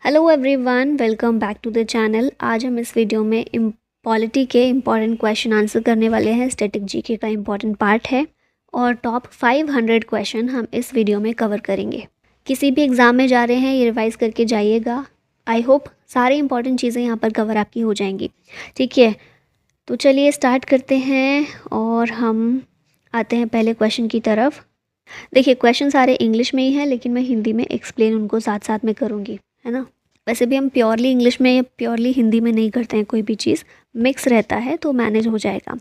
Hello everyone, welcome back to the channel. आज हम इस वीडियो में पॉलिटी के इम्पॉर्टेंट क्वेश्चन आंसर करने वाले हैं। स्टैटिक जीके का इम्पॉर्टेंट पार्ट है और टॉप 500 क्वेश्चन हम इस वीडियो में कवर करेंगे। किसी भी एग्ज़ाम में जा रहे हैं ये रिवाइज़ करके जाइएगा। आई होप सारी इंपॉर्टेंट चीज़ें यहाँ पर कवर आपकी हो जाएंगी। ठीक है, तो चलिए स्टार्ट करते हैं और हम आते हैं पहले क्वेश्चन की तरफ। देखिए, क्वेश्चन सारे इंग्लिश में ही हैं, लेकिन मैं हिंदी में एक्सप्लेन उनको साथ साथ में करूँगी, है ना। वैसे भी हम प्योरली इंग्लिश में या प्योरली हिंदी में नहीं करते हैं, कोई भी चीज़ मिक्स रहता है तो मैनेज हो जाएगा।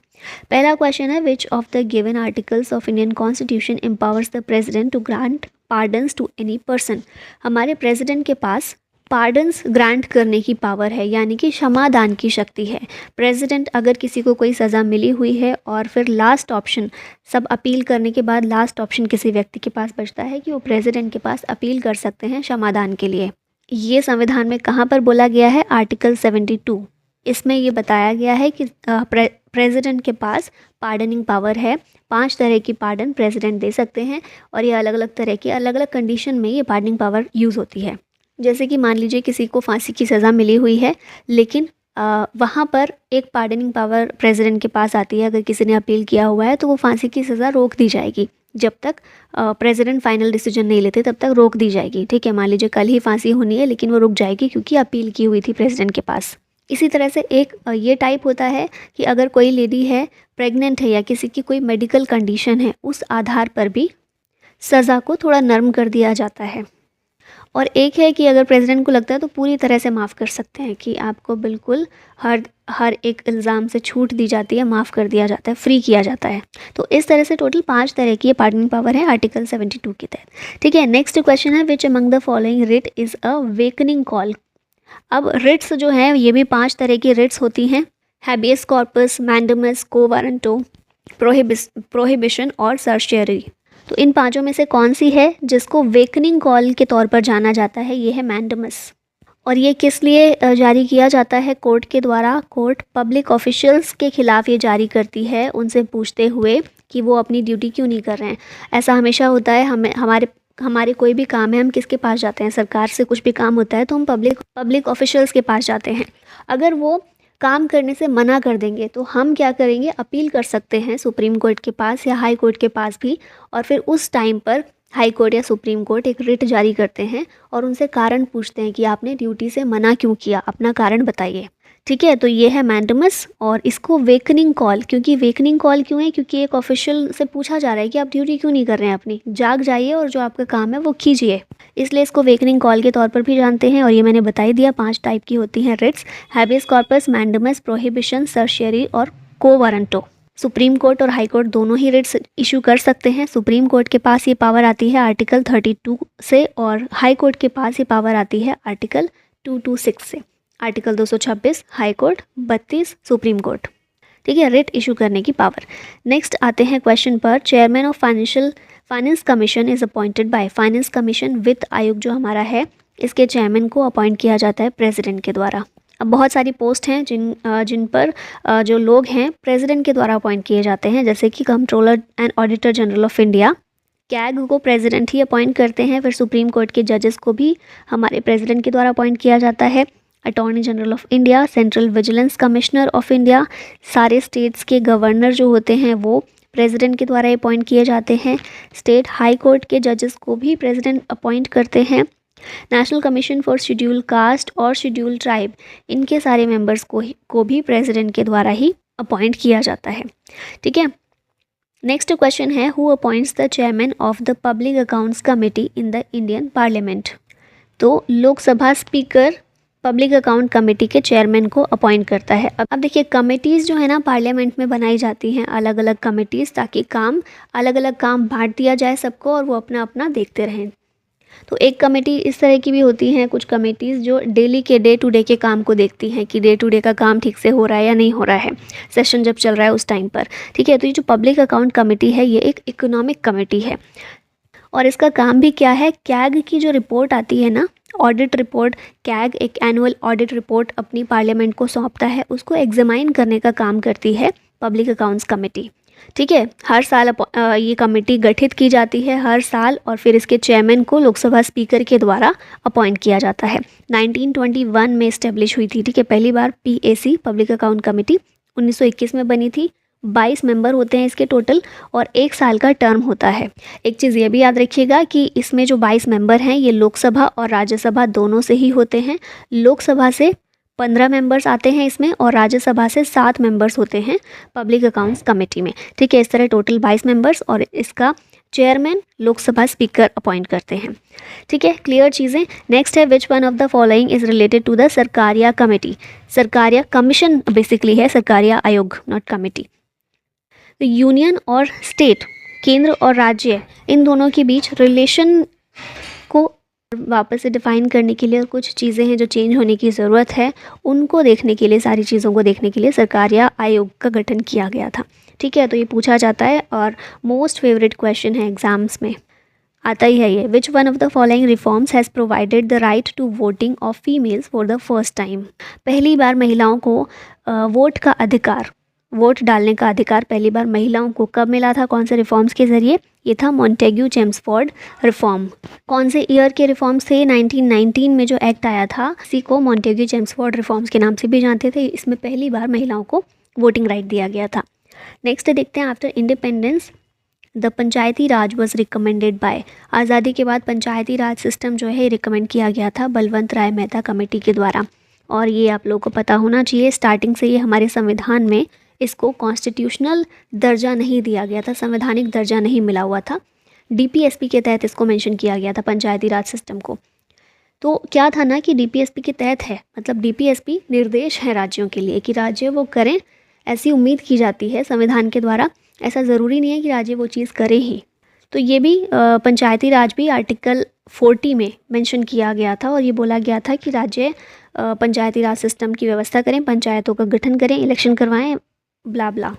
पहला क्वेश्चन है, which of the given articles of Indian constitution empowers the president to grant pardons to any person. हमारे प्रेसिडेंट के पास पार्डन्स ग्रांट करने की पावर है, यानी कि क्षमादान की शक्ति है। प्रेसिडेंट अगर किसी को कोई सज़ा मिली हुई है और फिर लास्ट ऑप्शन, सब अपील करने के बाद लास्ट ऑप्शन किसी व्यक्ति के पास बचता है कि वो प्रेसिडेंट के पास अपील कर सकते हैं क्षमादान के लिए। ये संविधान में कहाँ पर बोला गया है? आर्टिकल 72। इसमें ये बताया गया है कि प्रेसिडेंट के पास पार्डनिंग पावर है। 5 तरह की पार्डन प्रेसिडेंट दे सकते हैं और ये अलग अलग तरह की अलग अलग कंडीशन में ये पार्डनिंग पावर यूज़ होती है। जैसे कि मान लीजिए किसी को फांसी की सज़ा मिली हुई है, लेकिन वहाँ पर एक पार्डनिंग पावर प्रेसिडेंट के पास आती है। अगर किसी ने अपील किया हुआ है तो वो फांसी की सज़ा रोक दी जाएगी। जब तक प्रेसिडेंट फाइनल डिसीजन नहीं लेते तब तक रोक दी जाएगी। ठीक है, मान लीजिए कल ही फांसी होनी है लेकिन वो रुक जाएगी क्योंकि अपील की हुई थी प्रेसिडेंट के पास। इसी तरह से एक ये टाइप होता है कि अगर कोई लेडी है, प्रेग्नेंट है या किसी की कोई मेडिकल कंडीशन है, उस आधार पर भी सज़ा को थोड़ा नरम कर दिया जाता है। और एक है कि अगर प्रेसिडेंट को लगता है तो पूरी तरह से माफ़ कर सकते हैं कि आपको बिल्कुल हर एक इल्ज़ाम से छूट दी जाती है, माफ़ कर दिया जाता है, फ्री किया जाता है। तो इस तरह से टोटल 5 तरह की ये पार्डनिंग पावर है आर्टिकल 72 के तहत। ठीक है, नेक्स्ट क्वेश्चन है, which among the following writ is a wakening call. अब रिट्स जो हैं ये भी 5 तरह की रिट्स होती हैं। हैबियस कॉर्पस, मैंडेमस, को वारंटो, प्रोहिबिशन और सर्शियरी। तो इन 5 में से कौन सी है जिसको वेकनिंग कॉल के तौर पर जाना जाता है? ये है मैंडेमस। और ये किस लिए जारी किया जाता है? कोर्ट के द्वारा। कोर्ट पब्लिक ऑफिशियल्स के खिलाफ ये जारी करती है, उनसे पूछते हुए कि वो अपनी ड्यूटी क्यों नहीं कर रहे हैं। ऐसा हमेशा होता है, हमारे कोई भी काम है, हम किसके पास जाते हैं? सरकार से कुछ भी काम होता है तो हम पब्लिक ऑफिशियल्स के पास जाते हैं। अगर वो काम करने से मना कर देंगे तो हम क्या करेंगे? अपील कर सकते हैं सुप्रीम कोर्ट के पास या हाई कोर्ट के पास भी। और फिर उस टाइम पर हाई कोर्ट या सुप्रीम कोर्ट एक रिट जारी करते हैं और उनसे कारण पूछते हैं कि आपने ड्यूटी से मना क्यों किया, अपना कारण बताइए। ठीक है, तो ये है मैंडेमस। और इसको वेकनिंग कॉल, क्योंकि वेकनिंग कॉल क्यों है? क्योंकि एक ऑफिशियल से पूछा जा रहा है कि आप ड्यूटी क्यों नहीं कर रहे हैं अपनी, जाग जाइए और जो आपका काम है वो कीजिए। इसलिए इसको वेकनिंग कॉल के तौर पर भी जानते हैं। और ये मैंने बता ही दिया, 5 टाइप की होती हैं writs: habeas corpus, mandamus, prohibition, certiorari और को वारंटो। सुप्रीम कोर्ट और हाई कोर्ट दोनों ही रिट्स इशू कर सकते हैं। सुप्रीम कोर्ट के पास ये पावर आती है आर्टिकल 32 से और हाई कोर्ट के पास ये पावर आती है आर्टिकल 226 से। Article 226 high court, 32 supreme court. ठीक है, रिट इशू करने की पावर। नेक्स्ट आते हैं क्वेश्चन पर, chairman of finance commission is appointed bye. Finance commission वित्त आयोग जो हमारा है, इसके चेयरमैन को अपॉइंट किया जाता है प्रेसिडेंट के द्वारा। अब बहुत सारी पोस्ट हैं जिन पर जो लोग हैं प्रेसिडेंट के द्वारा अपॉइंट किए जाते हैं, जैसे कि controller and auditor general of India, CAG को प्रेसिडेंट ही अपॉइंट करते हैं। फिर सुप्रीम कोर्ट के जजेस को भी हमारे प्रेसिडेंट के द्वारा अपॉइंट किया जाता है। Attorney general of India, central vigilance commissioner of India, सारे स्टेट्स के गवर्नर जो होते हैं वो प्रेसिडेंट के द्वारा अपॉइंट किए जाते हैं। स्टेट हाई कोर्ट के जजेस को भी प्रेसिडेंट अपॉइंट करते हैं। National commission for schedule caste और शेड्यूल ट्राइब, इनके सारे मेंबर्स को भी प्रेसिडेंट के द्वारा ही अपॉइंट किया जाता है। ठीक है, नेक्स्ट क्वेश्चन है, who appoints the chairman of the public accounts committee in the Indian parliament. तो Lok Sabha speaker public account committee के चेयरमैन को अपॉइंट करता है। अब देखिए, कमेटीज़ जो है ना पार्लियामेंट में बनाई जाती हैं, अलग अलग कमेटीज़, ताकि अलग अलग काम बांट दिया जाए सबको और वो अपना अपना देखते रहें। तो एक कमेटी इस तरह की भी होती हैं, कुछ कमेटीज़ जो डेली के डे टू डे के काम को देखती हैं कि डे टू डे का काम ठीक से हो रहा है या नहीं हो रहा है, सेशन जब चल रहा है उस टाइम पर। ठीक है, तो ये जो पब्लिक अकाउंट कमेटी है ये एक इकोनॉमिक कमेटी है और इसका काम भी क्या है? कैग की जो रिपोर्ट आती है ना, ऑडिट रिपोर्ट, कैग एक एनुअल ऑडिट रिपोर्ट अपनी पार्लियामेंट को सौंपता है, उसको एग्जामाइन करने का काम करती है पब्लिक अकाउंट्स कमेटी। ठीक है, हर साल ये कमेटी गठित की जाती है हर साल, और फिर इसके चेयरमैन को लोकसभा स्पीकर के द्वारा अपॉइंट किया जाता है। 1921 में इस्टेब्लिश हुई थी, ठीक है, पहली बार पीएसी पब्लिक अकाउंट कमेटी 1921 में बनी थी। 22 मेंबर होते हैं इसके टोटल, और 1 साल का टर्म होता है। एक चीज़ ये भी याद रखिएगा कि इसमें जो 22 मेंबर हैं ये लोकसभा और राज्यसभा दोनों से ही होते हैं। लोकसभा से 15 मेंबर्स आते हैं इसमें, और राज्यसभा से 7 मेंबर्स होते हैं पब्लिक अकाउंट्स कमेटी में, ठीक है। इस तरह टोटल 22 मेंबर्स, और इसका चेयरमैन लोकसभा स्पीकर अपॉइंट करते हैं, ठीक है। क्लियर चीज़ें। नेक्स्ट है, which one of the following is related to the Sarkaria committee. Sarkaria commission basically है, सरकारिया आयोग नॉट कमेटी। यूनियन और स्टेट, केंद्र और राज्य, इन दोनों के बीच रिलेशन को वापस से डिफाइन करने के लिए, और कुछ चीज़ें हैं जो चेंज होने की ज़रूरत है, उनको देखने के लिए, सारी चीज़ों को देखने के लिए सरकारिया आयोग का गठन किया गया था, ठीक है। तो ये पूछा जाता है और मोस्ट फेवरेट क्वेश्चन है एग्जाम्स में, आता ही है ये। Which one of the following reforms has provided the right to voting of females for the first time. पहली बार महिलाओं को वोट का अधिकार, वोट डालने का अधिकार पहली बार महिलाओं को कब मिला था, कौन से रिफॉर्म्स के ज़रिए? ये था मॉन्टेग्यू चेम्सफोर्ड रिफॉर्म। कौन से ईयर के रिफॉर्म्स थे? 1919 में जो एक्ट आया था, इसी को मॉन्टेग्यू चेम्सफोर्ड रिफॉर्म्स के नाम से भी जानते थे। इसमें पहली बार महिलाओं को वोटिंग राइट दिया गया था। नेक्स्ट देखते हैं, after independence the Panchayati Raj was recommended by. आज़ादी के बाद पंचायती राज सिस्टम जो है रिकमेंड किया गया था बलवंत राय मेहता कमेटी के द्वारा, और ये आप लोगों को पता होना चाहिए, स्टार्टिंग से ये हमारे संविधान में इसको कॉन्स्टिट्यूशनल दर्जा नहीं दिया गया था, संवैधानिक दर्जा नहीं मिला हुआ था। डीपीएसपी के तहत इसको मेंशन किया गया था पंचायती राज सिस्टम को। तो क्या था ना कि डीपीएसपी के तहत है, मतलब डीपीएसपी निर्देश है राज्यों के लिए कि राज्य वो करें, ऐसी उम्मीद की जाती है संविधान के द्वारा। ऐसा ज़रूरी नहीं है कि राज्य वो चीज़ करे ही। तो ये भी पंचायती राज भी आर्टिकल 40 में मेंशन किया गया था, और ये बोला गया था कि राज्य पंचायती राज सिस्टम की व्यवस्था करें, पंचायतों का गठन करें, इलेक्शन करवाएं, ब्ला ब्ला।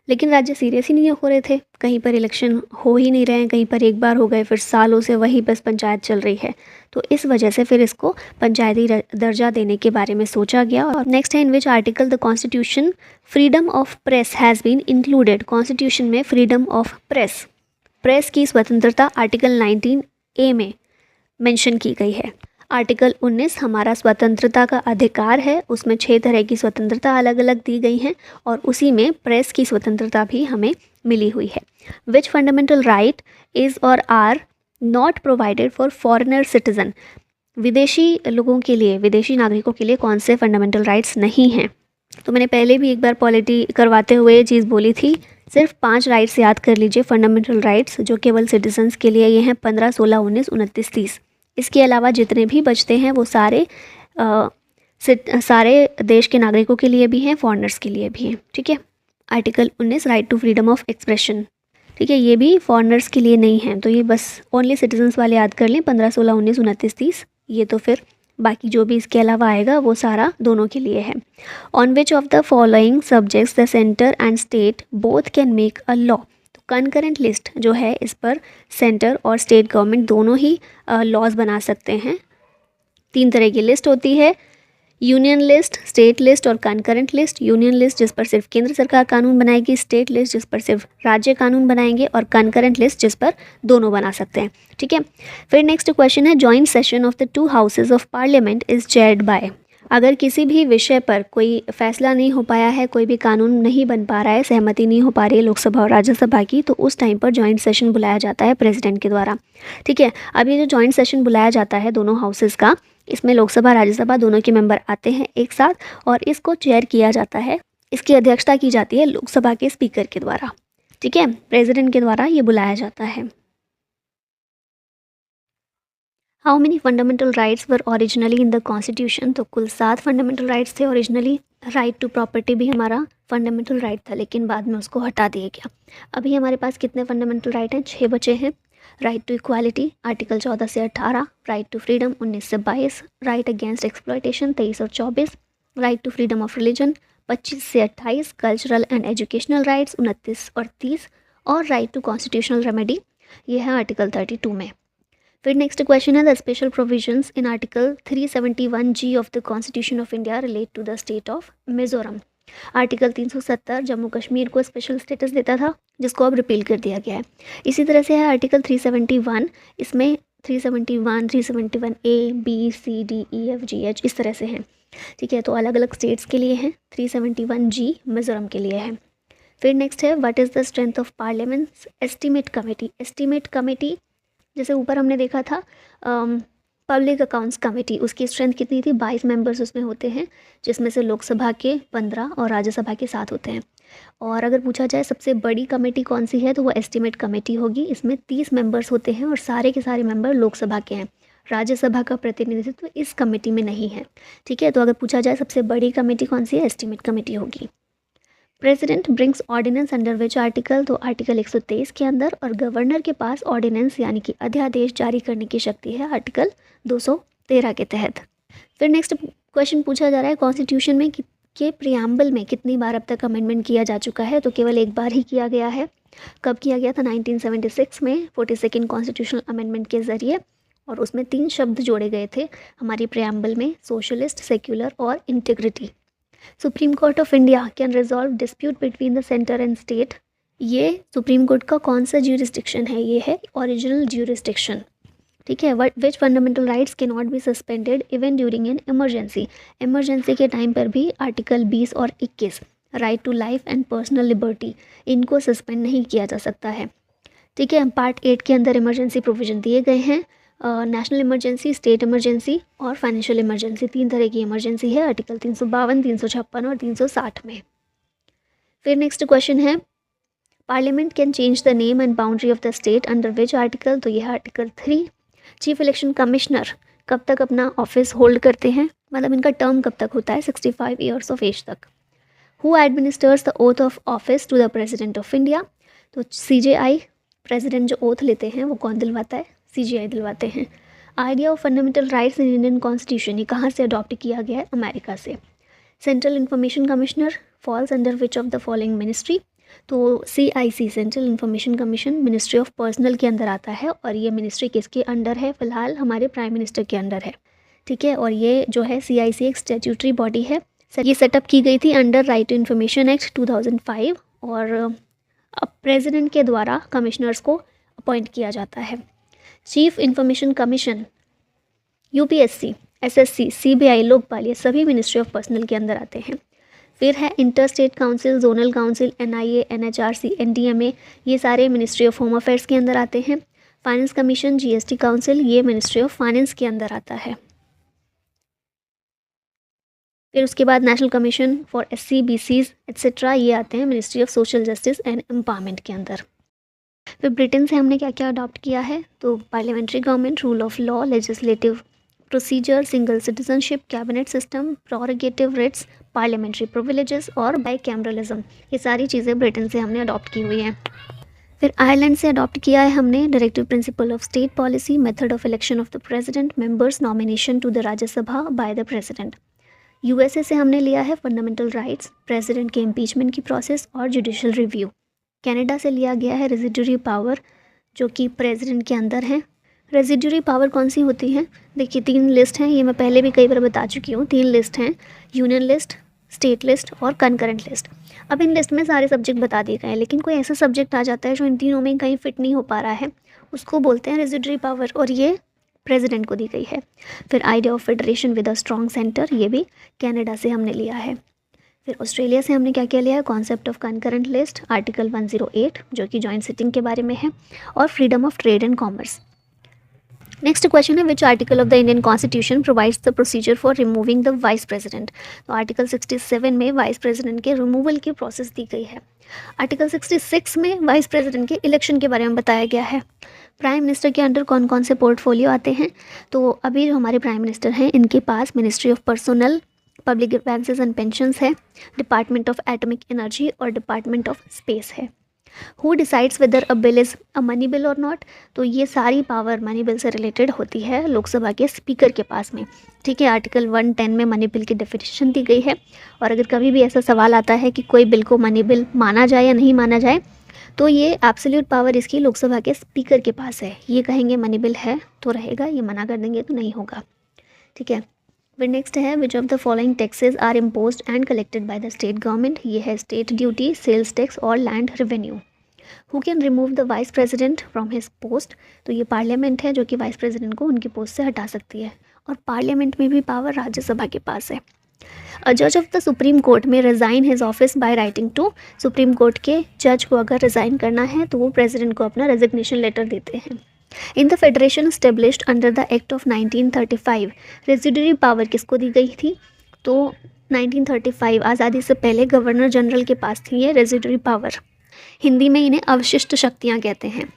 लेकिन राज्य सीरियस ही नहीं हो रहे थे, कहीं पर इलेक्शन हो ही नहीं रहे हैं, कहीं पर एक बार हो गए, फिर सालों से वही बस पंचायत चल रही है। तो इस वजह से फिर इसको पंचायती दर्जा देने के बारे में सोचा गया। और नेक्स्ट है, in which article the constitution freedom of press has been included. Constitution में फ्रीडम ऑफ प्रेस, प्रेस की स्वतंत्रता आर्टिकल 19A में मेंशन की गई है। आर्टिकल 19 हमारा स्वतंत्रता का अधिकार है, उसमें 6 तरह की स्वतंत्रता अलग अलग दी गई हैं, और उसी में प्रेस की स्वतंत्रता भी हमें मिली हुई है। विच फंडामेंटल राइट इज़ और are not provided for foreigner citizen. विदेशी लोगों के लिए, विदेशी नागरिकों के लिए कौन से फंडामेंटल राइट्स नहीं हैं? तो मैंने पहले भी एक बार पॉलिटी करवाते हुए ये चीज़ बोली थी, सिर्फ 5 राइट्स याद कर लीजिए फंडामेंटल राइट्स, जो केवल सिटीजन्स के लिए ये हैं, 15, 16, 19, 29, 30। इसके अलावा जितने भी बचते हैं वो सारे देश के नागरिकों के लिए भी हैं, फॉरेनर्स के लिए भी हैं, ठीक है। Article 19 right to freedom of expression, ठीक है, ये भी फॉरेनर्स के लिए नहीं है, तो ये बस ओनली सिटीजन्स वाले याद कर लें, 15, 16, 19, 29, 30। ये तो फिर बाकी जो भी इसके अलावा आएगा वो सारा दोनों के लिए है। On which of the following subjects the centre and state both can make a law. Concurrent list जो है, इस पर सेंटर और स्टेट गवर्नमेंट दोनों ही लॉज बना सकते हैं। 3 तरह की लिस्ट होती है, यूनियन लिस्ट, स्टेट लिस्ट और कंकरेंट लिस्ट। यूनियन लिस्ट जिस पर सिर्फ केंद्र सरकार कानून बनाएगी, स्टेट लिस्ट जिस पर सिर्फ राज्य कानून बनाएंगे, और कंकरेंट लिस्ट जिस पर दोनों बना सकते हैं, ठीक है। फिर नेक्स्ट क्वेश्चन है, joint session of the 2 houses of parliament is chaired by. अगर किसी भी विषय पर कोई फैसला नहीं हो पाया है, कोई भी कानून नहीं बन पा रहा है, सहमति नहीं हो पा रही है लोकसभा और राज्यसभा की, तो उस टाइम पर जॉइंट सेशन बुलाया जाता है प्रेसिडेंट के द्वारा, ठीक है। अब ये जो जॉइंट सेशन बुलाया जाता है दोनों हाउसेस का, इसमें लोकसभा राज्यसभा दोनों के मेंबर आते हैं एक साथ, और इसको चेयर किया जाता है, इसकी अध्यक्षता की जाती है लोकसभा के स्पीकर के द्वारा, ठीक है, प्रेसिडेंट के द्वारा ये बुलाया जाता है। How many fundamental rights were originally in the constitution. तो कुल 7 फंडामेंटल राइट्स थे ओरिजिनली। राइट टू प्रॉपर्टी भी हमारा फंडामेंटल राइट था, लेकिन बाद में उसको हटा दिया गया। अभी हमारे पास कितने फंडामेंटल राइट हैं? 6 बचे हैं। राइट टू इक्वालिटी आर्टिकल 14 से 18, राइट टू फ्रीडम 19 से 22, राइट अगेंस्ट एक्सप्लॉयटेशन 23 और 24, right to freedom of religion 25 से 28, कल्चरल एंड एजुकेशनल राइट्स 29 और 30, और राइट टू कॉन्स्टिट्यूशनल रेमेडी, ये है आर्टिकल 32 में। फिर नेक्स्ट क्वेश्चन है, the special provisions in article 371G of the constitution of India relate to the state of Mizoram. Article 370 Jammu Kashmir को special status देता था, जिसको अब रिपील कर दिया गया है। इसी तरह से है आर्टिकल 371, इसमें 371, 371 ए, बी, सी, डी, ई, एफ, जी, एच इस तरह से हैं। ठीक है, तो अलग अलग स्टेट्स के लिए हैं। 371 जी मिज़ोरम के लिए है। फिर नेक्स्ट है what is the strength of parliaments estimate committee. Estimate committee जैसे ऊपर हमने देखा था पब्लिक अकाउंट्स कमेटी, उसकी स्ट्रेंथ कितनी थी, 22 मेंबर्स उसमें होते हैं, जिसमें से लोकसभा के 15 और राज्यसभा के 7 होते हैं। और अगर पूछा जाए सबसे बड़ी कमेटी कौन सी है, तो वो एस्टीमेट कमेटी होगी। इसमें 30 मेंबर्स होते हैं और सारे के सारे मेंबर लोकसभा के हैं। राज्यसभा का प्रतिनिधित्व इस कमेटी में नहीं है। ठीक है, तो अगर पूछा जाए सबसे बड़ी कमेटी कौन सी है, एस्टीमेट कमेटी होगी। President brings ordinance under which article, तो आर्टिकल 123 के अंदर, और गवर्नर के पास ऑर्डिनेंस यानी कि अध्यादेश जारी करने की शक्ति है आर्टिकल 213 के तहत। फिर नेक्स्ट क्वेश्चन पूछा जा रहा है कॉन्स्टिट्यूशन में के प्रियम्बल में कितनी बार अब तक अमेंडमेंट किया जा चुका है, तो केवल एक बार ही किया गया है। कब किया गया था, 1976 में 42nd कॉन्स्टिट्यूशनल अमेंडमेंट के ज़रिए, और उसमें 3 शब्द जोड़े गए थे हमारी प्रियम्बल में, सोशलिस्ट, सेक्युलर और integrity. Supreme court of India can resolve dispute between the centre and state. ये सुप्रीम कोर्ट का कौन सा ज्यूरिस्डिक्शन है, ये है ओरिजिनल ज्यूरिस्डिक्शन। ठीक है, which fundamental rights can not be suspended even during an emergency. Emergency के टाइम पर भी आर्टिकल 20 और 21 right to life and personal liberty, इनको सस्पेंड नहीं किया जा सकता है। ठीक है, पार्ट 8 के अंदर इमरजेंसी प्रोविजन दिए गए हैं। नेशनल इमरजेंसी, स्टेट इमरजेंसी और फाइनेंशियल इमरजेंसी, 3 तरह की इमरजेंसी है आर्टिकल 352, 356 और 360 में। फिर नेक्स्ट क्वेश्चन है parliament can change the name and boundary of the state under which article, तो यह है आर्टिकल 3। चीफ इलेक्शन कमिश्नर कब तक अपना ऑफिस होल्ड करते हैं, मतलब इनका टर्म कब तक होता है, 65 ईयर्स ऑफ एज तक। Who administers the oath of office to the president of India, तो CJI, प्रेसिडेंट जो ओथ लेते हैं वो कौन दिलवाता है, CJI दिलवाते हैं। Idea of fundamental rights in Indian constitution, ये कहाँ से अडॉप्ट किया गया है, अमेरिका से। Central information commissioner falls under which of the following ministry, तो CIC, central information commission, ministry of personnel के अंदर आता है, और ये मिनिस्ट्री किसके अंडर है, फिलहाल हमारे प्राइम मिनिस्टर के अंडर है। ठीक है, और ये जो है CIC एक स्टैट्यूटरी बॉडी है। ये सेटअप की गई थी under right to information act 2005, और अब प्रेसिडेंट के द्वारा कमिश्नर्स को अपॉइंट किया जाता है। Chief information commission, UPSC, SSC, CBI, Lokpal, ये सभी मिनिस्ट्री ऑफ पर्सनल के अंदर आते हैं। फिर है inter state council, zonal council, NIA, NHRC, NDMA, ये सारे मिनिस्ट्री ऑफ होम अफेयर्स के अंदर आते हैं। फाइनेंस कमीशन, GST काउंसिल, ये मिनिस्ट्री ऑफ फाइनेंस के अंदर आता है। फिर उसके बाद national commission for SC, BCs etcetera, ये आते हैं ministry of social justice and empowerment के अंदर। फिर ब्रिटेन से हमने क्या क्या अडॉप्ट किया है, तो parliamentary government, rule of law, legislative procedure, single citizenship, cabinet system, prerogative writs, parliamentary privileges और बाई कैमरलिज्म, ये सारी चीज़ें ब्रिटेन से हमने अडॉप्ट की हुई हैं। फिर आयरलैंड से अडॉप्ट किया है हमने directive principle of state policy, method of election of the president, members, nomination to the Rajya Sabha by the president. USA से हमने लिया है फंडामेंटल राइट्स, प्रेसिडेंट के इम्पीचमेंट की प्रोसेस और जुडिशल रिव्यू। कनाडा से लिया गया है रेजिडुअरी पावर, जो कि प्रेसिडेंट के अंदर है। रेजिडुअरी पावर कौन सी होती हैं, देखिए 3 लिस्ट हैं, ये मैं पहले भी कई बार बता चुकी हूँ। 3 लिस्ट हैं, यूनियन लिस्ट, स्टेट लिस्ट और कंकरेंट लिस्ट। अब इन लिस्ट में सारे सब्जेक्ट बता दिए गए हैं, लेकिन कोई ऐसा सब्जेक्ट आ जाता है जो इन तीनों में कहीं फिट नहीं हो पा रहा है, उसको बोलते हैं रेजिडुअरी पावर, और ये प्रेसिडेंट को दी गई है। फिर idea of federation with a strong centre, ये भी कनाडा से हमने लिया है। फिर ऑस्ट्रेलिया से हमने क्या क्या लिया है, concept of concurrent list, article 108 जो कि जॉइंट सिटिंग के बारे में है, और freedom of trade and commerce. Next question है which article of the Indian constitution provides the procedure for removing the vice president, तो आर्टिकल 67 में वाइस प्रेसिडेंट के रिमूवल की प्रोसेस दी गई है। आर्टिकल 66 में वाइस प्रेसिडेंट के इलेक्शन के बारे में बताया गया है। प्राइम मिनिस्टर के अंडर कौन कौन से पोर्टफोलियो आते हैं, तो अभी जो हमारे प्राइम मिनिस्टर हैं इनके पास ministry of personnel, public grants and pensions है, डिपार्टमेंट ऑफ एटॉमिक एनर्जी और डिपार्टमेंट ऑफ स्पेस है। Who decides whether a bill is a money bill और नॉट, तो ये सारी पावर मनी बिल से रिलेटेड होती है लोकसभा के स्पीकर के पास में। ठीक है, आर्टिकल 110 में मनी बिल की डेफिनेशन दी गई है, और अगर कभी भी ऐसा सवाल आता है कि कोई बिल को मनी बिल माना जाए या नहीं माना जाए, तो ये एब्सोल्यूट पावर इसकी लोकसभा के स्पीकर के पास है। ये कहेंगे मनी बिल है तो रहेगा, ये मना कर देंगे तो नहीं होगा। ठीक है, फिर नेक्स्ट है which of the following taxes are imposed and collected by the state government. ये है स्टेट ड्यूटी, सेल्स टैक्स और land revenue. Who can remove the vice president from his post. तो ये पार्लियामेंट है जो कि वाइस प्रेसिडेंट को उनकी पोस्ट से हटा सकती है, और पार्लियामेंट में भी पावर राज्यसभा के पास है। अ जज of the supreme court may resign his office by writing to. Supreme court के जज को अगर रिज़ाइन करना है तो वो प्रेसिडेंट को अपना रेजिग्नेशन लेटर देते हैं। In the federation established under the act of 1935, residuary power किसको दी गई थी? तो 1935 आज़ादी से पहले गवर्नर जनरल के पास थी ये रेजिडरी पावर। हिंदी में इन्हें अवशिष्ट शक्तियाँ कहते हैं।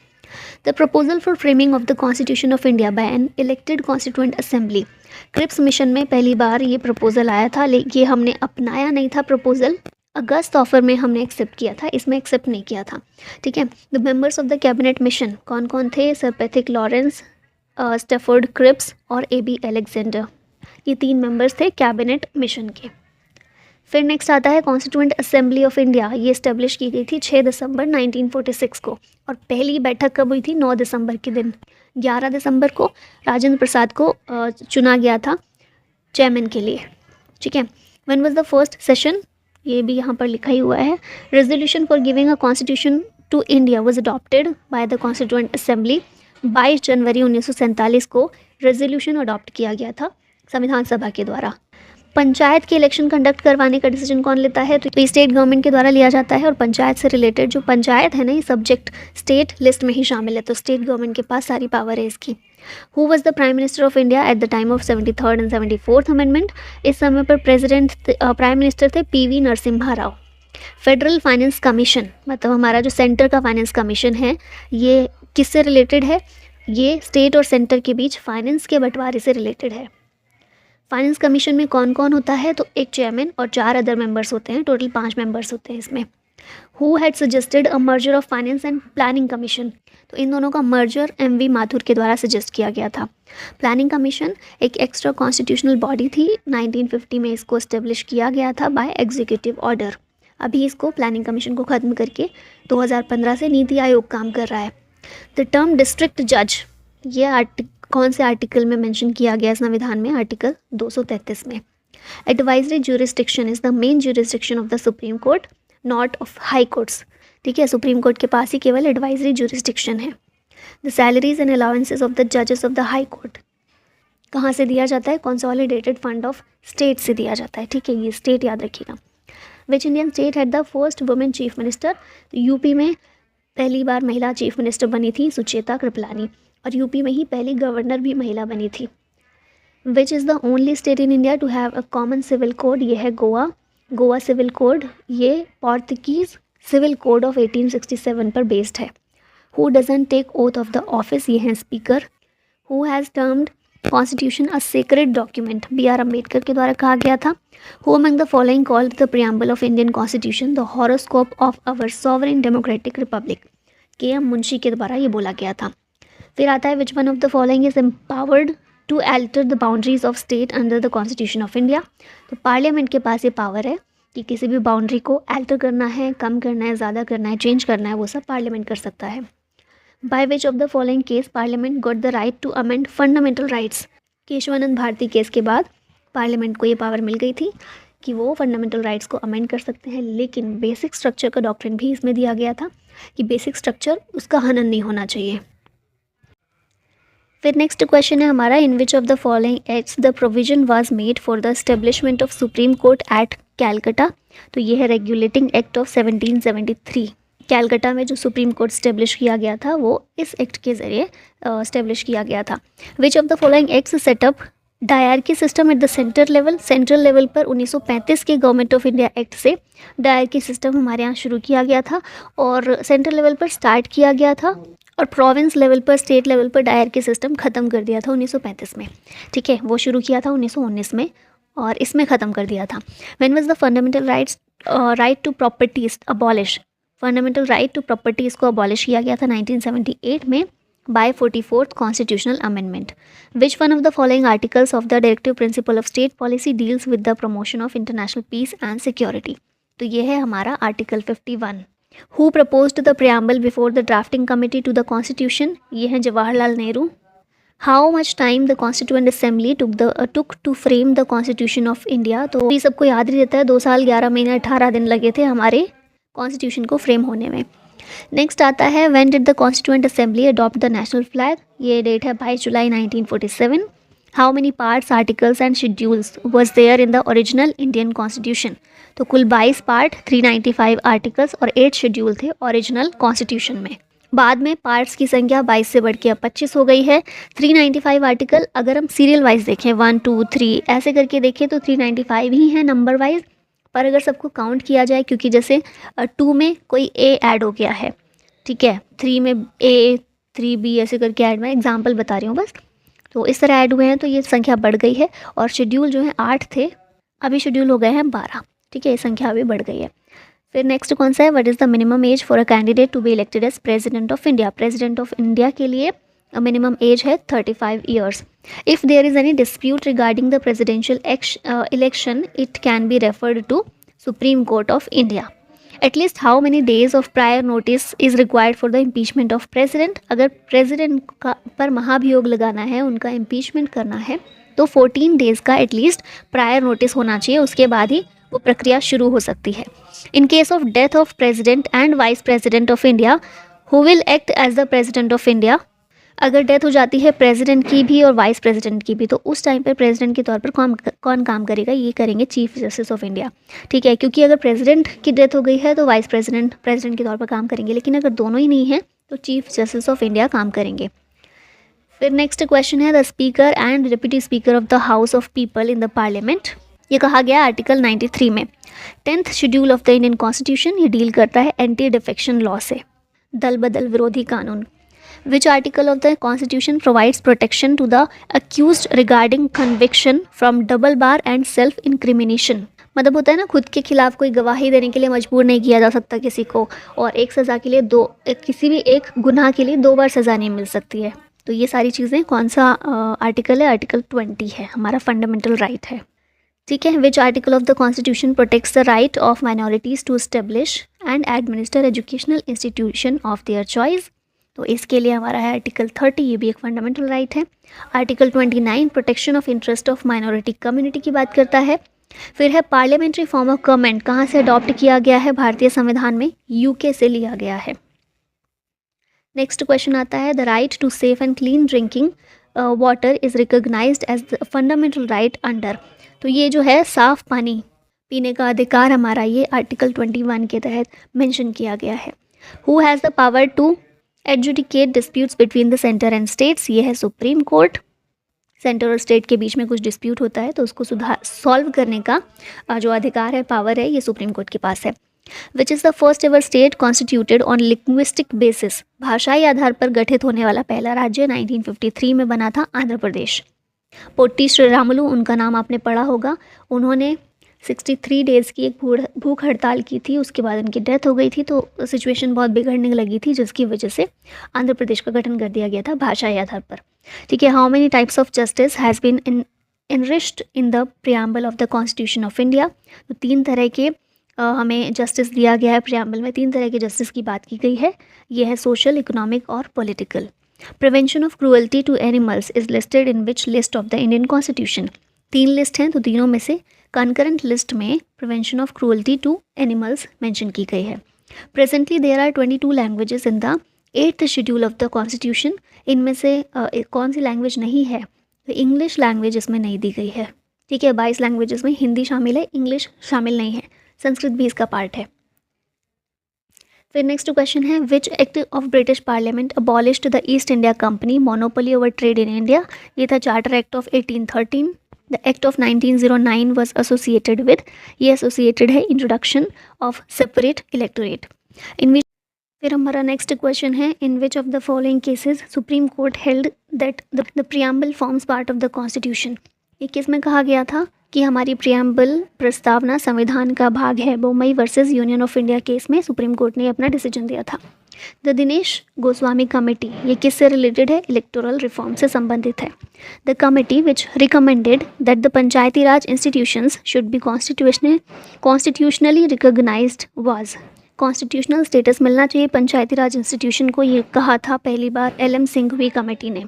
The proposal for framing of the constitution of India by an elected constituent assembly. Cripps mission में पहली बार ये प्रपोजल आया था, लेकिन ये हमने अपनाया नहीं था प्रपोजल। अगस्त ऑफर में हमने एक्सेप्ट किया था, इसमें एक्सेप्ट नहीं किया था। ठीक है। The members of the cabinet mission कौन कौन थे? Sir Pethick Lawrence, Stafford Cripps और AB अलेक्जेंडर। ये 3 मेंबर्स थे कैबिनेट मिशन के। फिर नेक्स्ट आता है कॉन्स्टिट्यूएंट असेंबली ऑफ इंडिया। ये इस्टेब्लिश की गई थी 6 दिसंबर 1946 को, और पहली बैठक कब हुई थी? 9 दिसंबर के दिन। 11 दिसंबर को राजेंद्र प्रसाद को चुना गया था चेयरमैन के लिए। ठीक है। When was the first session? ये भी यहाँ पर लिखा ही हुआ है। Resolution for giving a constitution to India was adopted by the constituent assembly. 22 जनवरी 1947 को रेजोल्यूशन अडॉप्ट किया गया था संविधान सभा के द्वारा। पंचायत के इलेक्शन कंडक्ट करवाने का डिसीजन कौन लेता है? तो ये स्टेट गवर्नमेंट के द्वारा लिया जाता है, और पंचायत से रिलेटेड जो पंचायत है ना, ये सब्जेक्ट स्टेट लिस्ट में ही शामिल है, तो स्टेट गवर्नमेंट के पास सारी पावर है इसकी। Who was the prime minister of India at the time of 73rd and 74th amendment? इस समय पर प्राइम मिनिस्टर थे PV Narasimha Rao. Federal finance commission, मतलब हमारा जो सेंटर का फाइनेंस कमीशन है, ये किससे रिलेटेड है? ये स्टेट और सेंटर के बीच फाइनेंस के बंटवारे से रिलेटेड है। फाइनेंस कमीशन में कौन कौन होता है? तो एक चेयरमैन और 4 अदर मेंबर्स होते हैं, टोटल 5 मेंबर्स होते हैं इसमें। Who had suggested a merger of finance and planning commission? तो इन दोनों का मर्जर MV माथुर के द्वारा सजेस्ट किया गया था। प्लानिंग कमीशन एक एक्स्ट्रा कॉन्स्टिट्यूशनल बॉडी थी, 1950 में इसको इस्टेब्लिश किया गया था बाय एग्जीक्यूटिव ऑर्डर। अभी इसको प्लानिंग कमीशन को ख़त्म करके 2015 से नीति आयोग काम कर रहा है। द टर्म डिस्ट्रिक्ट जज, ये कौन से आर्टिकल में मेंशन किया गया संविधान में? आर्टिकल 233 में। Advisory jurisdiction is the main jurisdiction of the supreme court, not of high courts. ठीक है, सुप्रीम कोर्ट के पास ही केवल एडवाइजरी ज्यूरिस्डिक्शन है। The salaries and allowances of the जजेस ऑफ द हाई कोर्ट कहाँ से दिया जाता है? कंसोलिडेटेड फंड ऑफ स्टेट से दिया जाता है। ठीक है, ये स्टेट याद रखिएगा। विच Indian state had the first women chief minister? UP में पहली बार महिला चीफ मिनिस्टर बनी थी सुचेता कृपलानी, और यूपी में ही पहली गवर्नर भी महिला बनी थी। Which is the only state in India to have a common civil code? ये है गोवा। गोवा सिविल कोड ये पोर्तुगीज़ सिविल कोड ऑफ 1867 पर बेस्ड है। Who doesn't take oath of the office? ये हैं speaker. Who has termed constitution a sacred document? BR Ambedkar के द्वारा कहा गया था। Who among the following called the preamble of Indian constitution the horoscope of our sovereign democratic republic? KM Munshi के द्वारा ये बोला गया था। फिर आता है which one of the following is empowered to alter the boundaries of state under the constitution of India? तो पार्लियामेंट के पास ये पावर है कि किसी भी बाउंड्री को अल्टर करना है, कम करना है, ज़्यादा करना है, चेंज करना है, वो सब पार्लियामेंट कर सकता है। By which of the following case parliament got the right to amend fundamental rights? Kesavananda Bharati case के बाद पार्लियामेंट को ये पावर मिल गई थी कि वो फंडामेंटल राइट्स को अमेंड कर सकते हैं, लेकिन बेसिक स्ट्रक्चर का डॉक्ट्रिन भी इसमें दिया गया था कि बेसिक स्ट्रक्चर उसका हनन नहीं होना चाहिए। फिर नेक्स्ट क्वेश्चन है हमारा, in which of the following acts the provision was made for the establishment of supreme court at Calcutta? तो ये है रेगुलेटिंग एक्ट ऑफ 1773। कैलकटा में जो सुप्रीम कोर्ट स्टेब्लिश किया गया था वो इस एक्ट के ज़रिए स्टेब्लिश किया गया था। Which of the following acts setup dyarchy system at the centre level? Central level पर 1935 के गवर्नमेंट ऑफ इंडिया एक्ट से डायरकी सिस्टम हमारे यहाँ शुरू किया गया था, और सेंट्रल लेवल पर स्टार्ट किया गया था, और प्रोविंस लेवल पर, स्टेट लेवल पर डायरकी सिस्टम ख़त्म कर दिया था 1935 में। ठीक है, वो शुरू किया था 1919 में और इसमें ख़त्म कर दिया था। When was the fundamental right to properties abolish? Fundamental right to properties को अबॉलिश किया गया था 1978 में by 44th constitutional amendment. Which one of the following articles of the directive principle of state policy deals with the promotion of international peace and security? तो ये है हमारा article 51। Who proposed the preamble before the drafting committee to the constitution? ये है Jawaharlal Nehru. How much time the constituent assembly took to frame the constitution of India. तो ये सबको याद ही रहता है, 2 साल 11 महीने 18 दिन लगे थे हमारे कॉन्स्टिट्यूशन को फ्रेम होने में। नेक्स्ट आता है when did the constituent assembly adopt the national flag. ये डेट है 22 जुलाई 1947। How many parts, articles and schedules was there in the original Indian constitution. तो कुल 22 पार्ट, 395 आर्टिकल्स और 8 शेड्यूल थे ओरिजिनल कॉन्स्टिट्यूशन में। बाद में पार्ट्स की संख्या 22 से बढ़ के अब 25 हो गई है। 395 आर्टिकल, अगर हम सीरियल वाइज देखें 1 2 3 ऐसे करके देखें तो 395 ही है नंबर वाइज, पर अगर सबको काउंट किया जाए, क्योंकि जैसे 2 में कोई ए ऐड हो गया है, ठीक है, 3 में ए 3B ऐसे करके ऐड, मैं एग्जांपल बता रही हूँ बस, तो इस तरह ऐड हुए हैं तो ये संख्या बढ़ गई है। और शेड्यूल जो है 8 थे, अभी शेड्यूल हो गए हैं 12, ठीक है, ये संख्या अभी बढ़ गई है। फिर नेक्स्ट कौन सा है, what is the minimum age for a candidate to be elected as president of India. President of India के लिए मिनिमम एज है 35 years. If there is any dispute regarding the presidential election it can be referred to supreme court of India. At least how many days of prior notice is required for the impeachment of president. अगर president का पर महाभियोग लगाना है, उनका impeachment करना है, तो 14 डेज़ का एटलीस्ट प्रायर नोटिस होना चाहिए, उसके बाद ही वो प्रक्रिया शुरू हो सकती है। In case of death of president and vice president of India who will act as the president of India. अगर डेथ हो जाती है प्रेसिडेंट की भी और वाइस प्रेसिडेंट की भी, तो उस टाइम पर प्रेसिडेंट के तौर पर कौन काम करेगा, ये करेंगे चीफ जस्टिस ऑफ इंडिया, ठीक है, क्योंकि अगर प्रेसिडेंट की डेथ हो गई है तो वाइस प्रेसिडेंट प्रेसिडेंट के तौर पर काम करेंगे, लेकिन अगर दोनों ही नहीं है तो चीफ जस्टिस ऑफ इंडिया काम करेंगे। फिर नेक्स्ट क्वेश्चन है the speaker and deputy speaker of the house of people in the parliament. ये कहा गया आर्टिकल 93 में। 10th schedule of the Indian constitution ये डील करता है एंटी डिफेक्शन लॉ से, दल बदल विरोधी कानून। Which article of the Constitution provides protection to the accused regarding conviction from double bar and self incrimination। मतलब होता है ना, खुद के खिलाफ कोई गवाही देने के लिए मजबूर नहीं किया जा सकता किसी को, और एक सज़ा के लिए किसी भी एक गुनाह के लिए 2 बार सज़ा नहीं मिल सकती है। तो ये सारी चीज़ें कौन सा आर्टिकल है, आर्टिकल 20 है, हमारा फंडामेंटल राइट है, ठीक है। Which article of the constitution protects the right of minorities to establish and administer educational institution of their choice. तो इसके लिए हमारा है आर्टिकल 30, ये भी एक फंडामेंटल राइट है। Article 29 protection of interest of minority community की बात करता है। फिर है पार्लियामेंट्री फॉर्म ऑफ गवर्नमेंट, कहाँ से अडॉप्ट किया गया है भारतीय संविधान में, यूके से लिया गया है। नेक्स्ट क्वेश्चन आता है the right to safe and clean drinking water is recognised as the fundamental right under. तो ये जो है साफ़ पानी पीने का अधिकार हमारा, ये आर्टिकल 21 के तहत मेंशन किया गया है। Who has the power to adjudicate disputes between the centre and states, ये है सुप्रीम कोर्ट। सेंटर और स्टेट के बीच में कुछ डिस्प्यूट होता है तो उसको सॉल्व करने का जो अधिकार है, पावर है, ये सुप्रीम कोर्ट के पास है। विच is the first ever state constituted on linguistic basis, भाषाई आधार पर गठित होने वाला पहला राज्य 1953 में बना था आंध्र प्रदेश। पोट्टी श्रीरामुलु, उनका नाम आपने पढ़ा होगा, उन्होंने 63 डेज़ की एक भूख हड़ताल की थी, उसके बाद उनकी डेथ हो गई थी, तो सिचुएशन बहुत बिगड़ने लगी थी, जिसकी वजह से आंध्र प्रदेश का गठन कर दिया गया था भाषाई आधार पर, ठीक है। How many types of justice has been enriched in the preamble of the constitution of India. तो 3 तरह के हमें जस्टिस दिया गया है प्रियम्बल में, 3 तरह के जस्टिस की बात की गई है, ये है सोशल, इकोनॉमिक और political. Prevention of cruelty to animals is listed in which list of the Indian constitution. 3 list हैं, तो तीनों में से कंकरेंट लिस्ट में prevention of cruelty to animals mention की गई है। Presently there are 22 languages in the 8th schedule of the constitution. इनमें से कौन सी लैंग्वेज नहीं है, तो इंग्लिश लैंग्वेज इसमें नहीं दी गई है, ठीक है। 22 लैंग्वेजेस में हिंदी शामिल है, इंग्लिश शामिल नहीं है, संस्कृत भी इसका पार्ट है। फिर नेक्स्ट क्वेश्चन है which act of British parliament abolished the East India company monopoly over trade in India. ये था charter act of 1813। The act of 1909 was associated with, ये एसोसिएटेड है introduction of separate electorate. In which, फिर हमारा next question है in which of the following cases supreme court held that the preamble forms part of the constitution. ये किस में कहा गया था कि हमारी प्रियम्बल प्रस्तावना संविधान का भाग है। Bommai versus union of India case में सुप्रीम कोर्ट ने अपना डिसीजन दिया था। द दिनेश गोस्वामी कमेटी, ये किससे रिलेटेड है, इलेक्टोरल रिफॉर्म से संबंधित है। The committee which recommended that the Panchayati Raj institutions should be constitutionally recognised was. Constitutional status मिलना चाहिए पंचायती राज इंस्टीट्यूशन को, ये कहा था पहली बार LM सिंघवी कमेटी ने।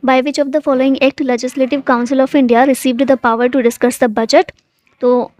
By which of the following act legislative council of India received the power to discuss the budget. तो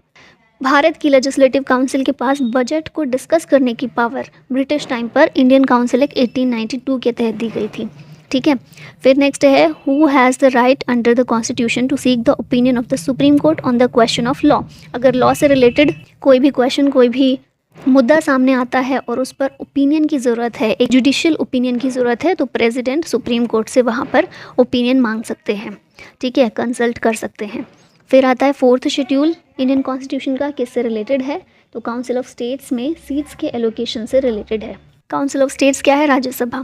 भारत की लेजिस्लेटिव काउंसिल के पास बजट को डिस्कस करने की पावर ब्रिटिश टाइम पर इंडियन काउंसिल एक्ट 1892 के तहत दी गई थी। ठीक है, फिर नेक्स्ट है who has the right under the constitution to seek the opinion of the supreme court on the question of law. अगर लॉ से रिलेटेड कोई भी क्वेश्चन, कोई भी मुद्दा सामने आता है और उस पर ओपिनियन की ज़रूरत है, एक जुडिशियल ओपिनियन की ज़रूरत है, तो प्रेसिडेंट सुप्रीम कोर्ट से वहाँ पर ओपिनियन मांग सकते हैं। ठीक है, कंसल्ट कर सकते हैं। फिर आता है फोर्थ शेड्यूल इंडियन कॉन्स्टिट्यूशन का, किससे रिलेटेड है? तो काउंसिल ऑफ स्टेट्स में सीट्स के एलोकेशन से रिलेटेड है। काउंसिल ऑफ स्टेट्स क्या है? राज्यसभा।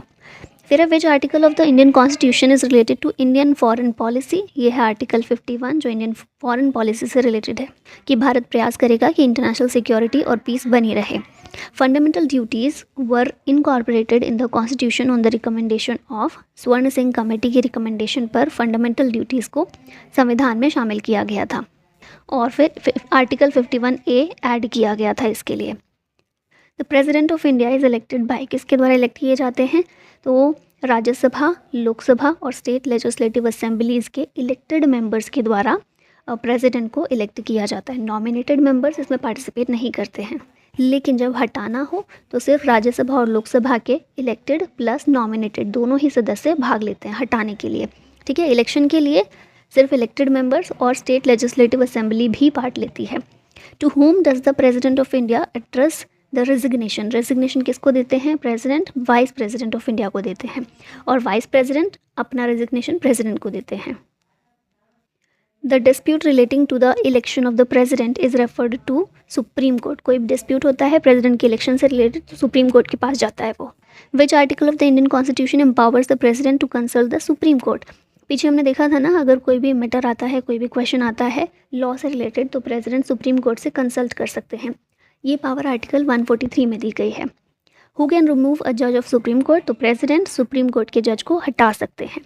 फिर है which article of the Indian constitution is related to Indian foreign policy. ये है आर्टिकल 51 जो इंडियन फॉरेन पॉलिसी से रिलेटेड है कि भारत प्रयास करेगा कि इंटरनेशनल सिक्योरिटी और पीस बनी रहे। Fundamental duties were incorporated in the constitution on the recommendation of स्वर्ण सिंह कमेटी की रिकमेंडेशन पर फंडामेंटल ड्यूटीज़ को संविधान में शामिल किया गया था और फिर आर्टिकल 51A ऐड किया गया था इसके लिए। The president of India is elected by, किसके द्वारा इलेक्ट किए जाते हैं? तो राज्यसभा, लोकसभा और स्टेट लेजिस्लेटिव असेंबलीज़ के इलेक्टेड मेंबर्स के द्वारा प्रेसिडेंट को इलेक्ट किया जाता है। नॉमिनेटेड मेंबर्स इसमें पार्टिसिपेट नहीं करते हैं, लेकिन जब हटाना हो तो सिर्फ राज्यसभा और लोकसभा के इलेक्टेड प्लस नॉमिनेटेड दोनों ही सदस्य भाग लेते हैं हटाने के लिए। ठीक है, इलेक्शन के लिए सिर्फ इलेक्टेड मेंबर्स और स्टेट लेजिस्लेटिव असेंबली भी पार्ट लेती है। To whom does the president of India address the resignation. Resignation किसको देते हैं? President vice president of India को देते हैं और वाइस प्रेसिडेंट अपना रेजिग्नेशन प्रेसिडेंट को देते हैं। The dispute relating to the election of the president is referred to supreme court. कोई डिस्प्यूट होता है प्रेसिडेंट के इलेक्शन से रिलेटेड तो सुप्रीम कोर्ट के पास जाता है वो। Which article of the Indian constitution empowers the president to consult the supreme court. पीछे हमने देखा था ना, अगर कोई भी मैटर आता है, कोई भी क्वेश्चन आता है लॉ से रिलेटेड, तो प्रेसिडेंट सुप्रीम कोर्ट से कंसल्ट कर सकते हैं। ये पावर आर्टिकल 143 में दी गई है। हु कैन रिमूव अ जज ऑफ सुप्रीम कोर्ट। तो प्रेसिडेंट सुप्रीम कोर्ट के जज को हटा सकते हैं।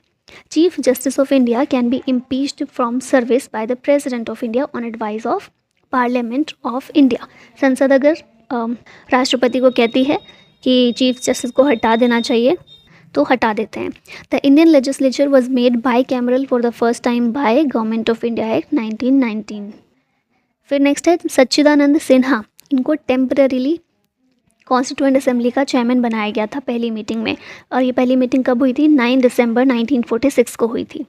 Chief justice of India can be impeached from service by the president of India on advice of parliament of India. संसद अगर राष्ट्रपति को कहती है कि चीफ जस्टिस को हटा देना चाहिए तो हटा देते हैं। The Indian legislature was made by cameral for the first time by government of India act 1919। फिर नेक्स्ट है सच्चिदानंद सिन्हा, इनको टेम्पररीली कॉन्स्टिट्यूएंट असेंबली का चेयरमैन बनाया गया था पहली मीटिंग में, और ये पहली मीटिंग कब हुई थी? 9 दिसंबर 1946 को हुई थी।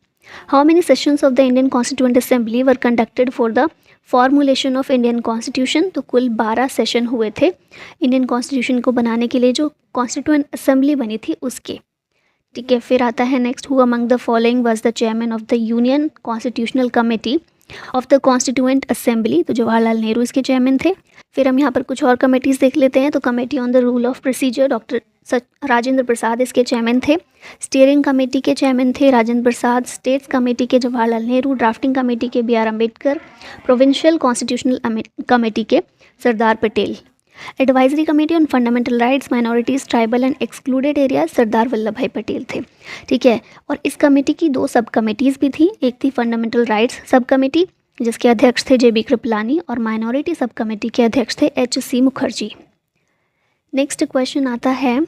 How many sessions of the Indian constituent assembly were conducted for the formulation of Indian constitution. तो कुल 12 सेशन हुए थे इंडियन कॉन्स्टिट्यूशन को बनाने के लिए, जो कॉन्स्टिट्यूएंट असेंबली बनी थी उसके। ठीक है, फिर आता है next, who among the following was the chairman of the union constitutional committee of the constituent assembly. तो जवाहरलाल नेहरू इसके चेयरमैन थे। फिर हम यहाँ पर कुछ और कमेटीज़ देख लेते हैं। तो committee on the rule of procedure, doctor Rajendra Prasad इसके चेयरमैन थे। स्टीयरिंग कमेटी के चेयरमैन थे राजेंद्र प्रसाद। स्टेट्स कमेटी के जवाहरलाल नेहरू। ड्राफ्टिंग कमेटी के BR Ambedkar. Provincial constitutional committee के Sardar Patel. Advisory committee on fundamental rights, minorities, tribal and excluded areas, Sardar Vallabh Bhai Patel थे। ठीक है, और इस कमेटी की 2 सब कमेटीज़ भी थी। एक थी फंडामेंटल राइट्स सब कमेटी जिसके अध्यक्ष थे JB कृपलानी, और माइनॉरिटी सब कमेटी के अध्यक्ष थे HC मुखर्जी। नेक्स्ट क्वेश्चन आता है,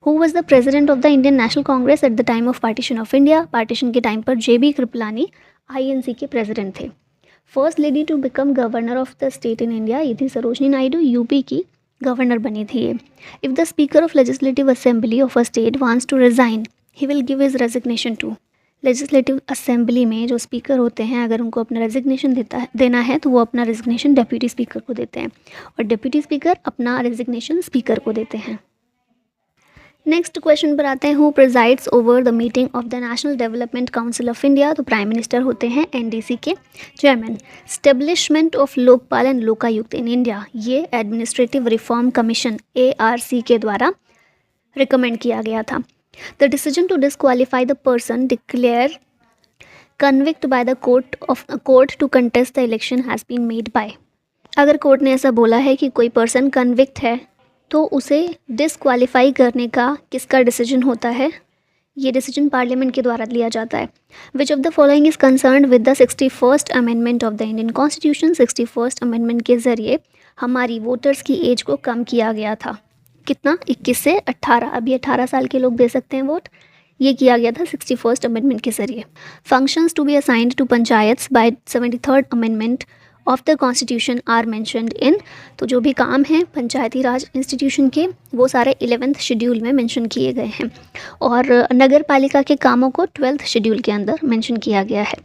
who was the president of the Indian National Congress at the time of partition of India. Partition के टाइम पर JB कृपलानी INC के प्रेसिडेंट थे। First lady to become governor of the state in India, ये थी Sarojini Naidu, UP की governor बनी थी ये। If the speaker of legislative assembly of a state wants to resign, he will give his resignation to. Legislative assembly में जो speaker होते हैं, अगर उनको अपना रेजिग्नेशन देना है तो वो अपना रेजिग्नेशन डिप्यूटी स्पीकर को देते हैं, और डिप्यूटी स्पीकर अपना रेजिग्नेशन स्पीकर को देते हैं। नेक्स्ट क्वेश्चन पर आते हैं, who presides over the meeting of the national development council of India. तो प्राइम मिनिस्टर होते हैं NDC के chairman. Establishment of Lokpal and Lokayukta in India, ये एडमिनिस्ट्रेटिव रिफॉर्म कमीशन ARC के द्वारा रिकमेंड किया गया था। The decision to disqualify the person declare convict by the court to contest the election has been made by. अगर court ने ऐसा बोला है कि कोई पर्सन कन्विक्ट है तो उसे डिस्क्वालीफाई करने का किसका डिसीजन होता है? ये डिसीजन पार्लियामेंट के द्वारा लिया जाता है। Which of the following is concerned with the 61st amendment of the Indian constitution. 61st amendment के ज़रिए हमारी वोटर्स की एज को कम किया गया था। कितना? 21 से 18। अभी 18 साल के लोग दे सकते हैं वोट। ये किया गया था 61st अमेंडमेंट के जरिए। Functions to be assigned to panchayats by 73rd amendment of the constitution are mentioned in, तो जो भी काम हैं पंचायती राज इंस्टीट्यूशन के वो सारे 11th शेड्यूल में मेंशन किए गए हैं, और नगर पालिका के कामों को 12th शेड्यूल के अंदर मेंशन किया गया है।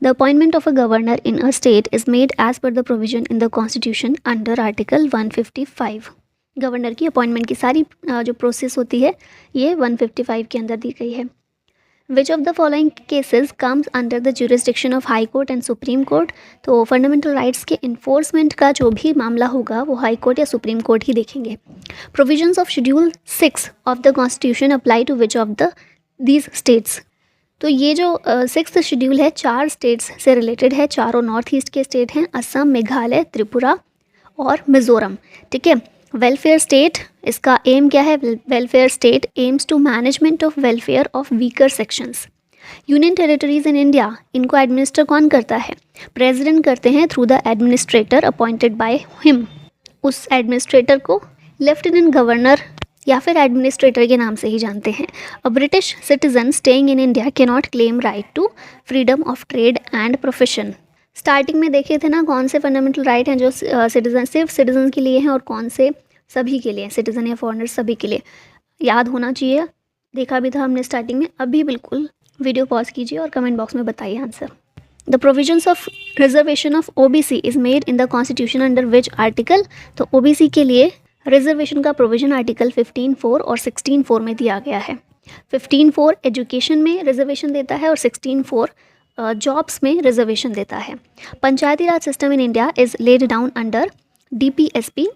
The appointment of a governor in a state is made as per the provision in the constitution under article 155। Governor की अपॉइंटमेंट की सारी जो प्रोसेस होती है ये 155 के अंदर दी गई है। Which of the following cases comes under the jurisdiction of high court and supreme court, तो फंडामेंटल राइट्स के इन्फोर्समेंट का जो भी मामला होगा वो हाई कोर्ट या सुप्रीम कोर्ट ही देखेंगे। Provisions of schedule 6 of the constitution apply to which of the these states, तो ये जो 6th शेड्यूल है 4 स्टेट्स से रिलेटेड है, चारों नॉर्थ ईस्ट के स्टेट हैं, असम, मेघालय, त्रिपुरा और मिज़ोरम। ठीक है। वेलफेयर स्टेट, इसका एम क्या है? Welfare state aims to management of welfare of weaker sections. Union territories in India, इनको एडमिनिस्टर कौन करता है? प्रेसिडेंट करते हैं through the administrator appointed by him. उस एडमिनिस्ट्रेटर को लेफ्टिनेंट गवर्नर या फिर एडमिनिस्ट्रेटर के नाम से ही जानते हैं। A British citizen staying in India can not claim right to freedom of trade and profession. Starting में देखे थे ना कौन से फंडामेंटल राइट हैं जो सिटीजन सिर्फ सिटीजन के लिए हैं और कौन से सभी के लिए, सिटीजन या फॉरेनर्स सभी के लिए। याद होना चाहिए, देखा भी था हमने स्टार्टिंग में। अभी बिल्कुल वीडियो पॉज कीजिए और कमेंट बॉक्स में बताइए answer. The provisions of reservation of OBC is made in the constitution under which article, तो ओबीसी के लिए रिजर्वेशन का प्रोविजन आर्टिकल 15(4) और 16(4) में दिया गया है। 15(4) एजुकेशन में रिजर्वेशन देता है और 16(4) जॉब्स में रिजर्वेशन देता है। पंचायती राज system in India is laid down under DPSP.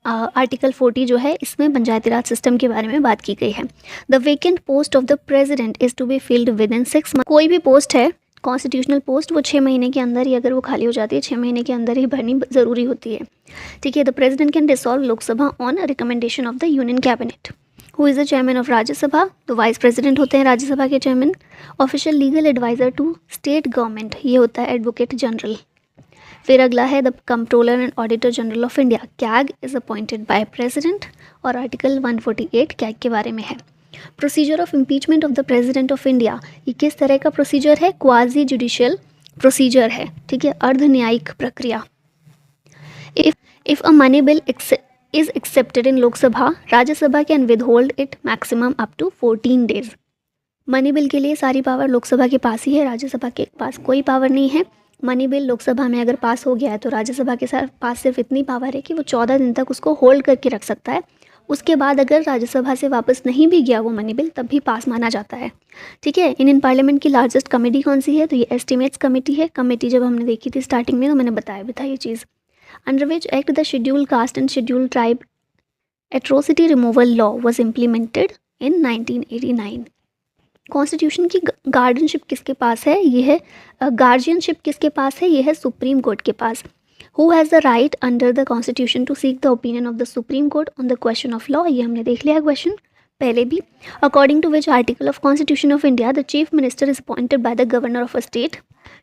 Article 40 जो है इसमें पंचायती राज सिस्टम के बारे में बात की गई है। The vacant post of the president is to be filled within 6 month. कोई भी पोस्ट है कॉन्स्टिट्यूशनल पोस्ट, वो 6 महीने के अंदर ही अगर वो खाली हो जाती है 6 महीने के अंदर ही भरनी ज़रूरी होती है। ठीक है। The president can dissolve Lok Sabha on recommendation of the union cabinet. Who is the chairman of Rajya Sabha, तो वाइस प्रेसिडेंट होते हैं राज्यसभा के chairman. Official legal adviser to state government, ये होता है एडवोकेट जनरल। फिर अगला है the controller and auditor general of India. CAG is appointed by president और आर्टिकल 148 कैग के बारे में है। Procedure of impeachment of the president of India, ये किस तरह का प्रोसीजर है? क्वाजी जुडिशियल प्रोसीजर है। ठीक है, अर्ध न्यायिक प्रक्रिया। If a money bill is accepted in Lok Sabha, Rajya Sabha can withhold it maximum up to 14 days. Money bill के लिए सारी पावर लोकसभा के पास ही है, राज्यसभा के पास कोई पावर नहीं है। मनी बिल लोकसभा में अगर पास हो गया है तो राज्यसभा के पास सिर्फ इतनी पावर है कि वो 14 दिन तक उसको होल्ड करके रख सकता है। उसके बाद अगर राज्यसभा से वापस नहीं भी गया वो मनी बिल तब भी पास माना जाता है। ठीक है। इंडियन पार्लियामेंट की लार्जेस्ट कमेटी कौन सी है? तो ये एस्टिमेट्स कमेटी है। कमेटी जब हमने देखी थी स्टार्टिंग में तो मैंने बताया भी था ये चीज़। Under which act the schedule caste and schedule tribe atrocity removal law was implemented in 1989। Constitution की गार्डियनशिप किसके पास है? ये है गार्जियनशिप किसके पास है? ये है सुप्रीम कोर्ट के पास। Who has the right under the constitution to seek the opinion of the supreme court on the question of law, ये हमने देख लिया क्वेश्चन पहले भी। According to which article of constitution of India the chief minister is appointed by the governor of a state,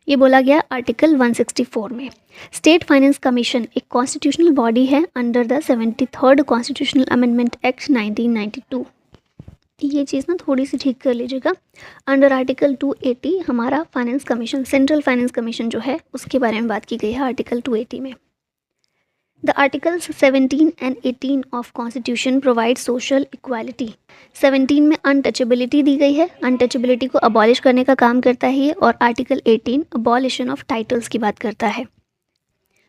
ये बोला गया article 164 में। स्टेट फाइनेंस कमीशन एक कॉन्स्टिट्यूशनल बॉडी है under the 73rd constitutional amendment act 1992। ये चीज़ ना थोड़ी सी ठीक कर लीजिएगा। अंडर आर्टिकल 280 हमारा finance commission, central finance commission जो है उसके बारे में बात की गई है आर्टिकल 280 में। The articles 17 and 18 of constitution provide social equality. 17 में अनटचेबिलिटी दी गई है, अनटचेबिलिटी को अबॉलिश करने का काम करता है ये। और आर्टिकल 18 अबॉलिशन ऑफ टाइटल्स की बात करता है।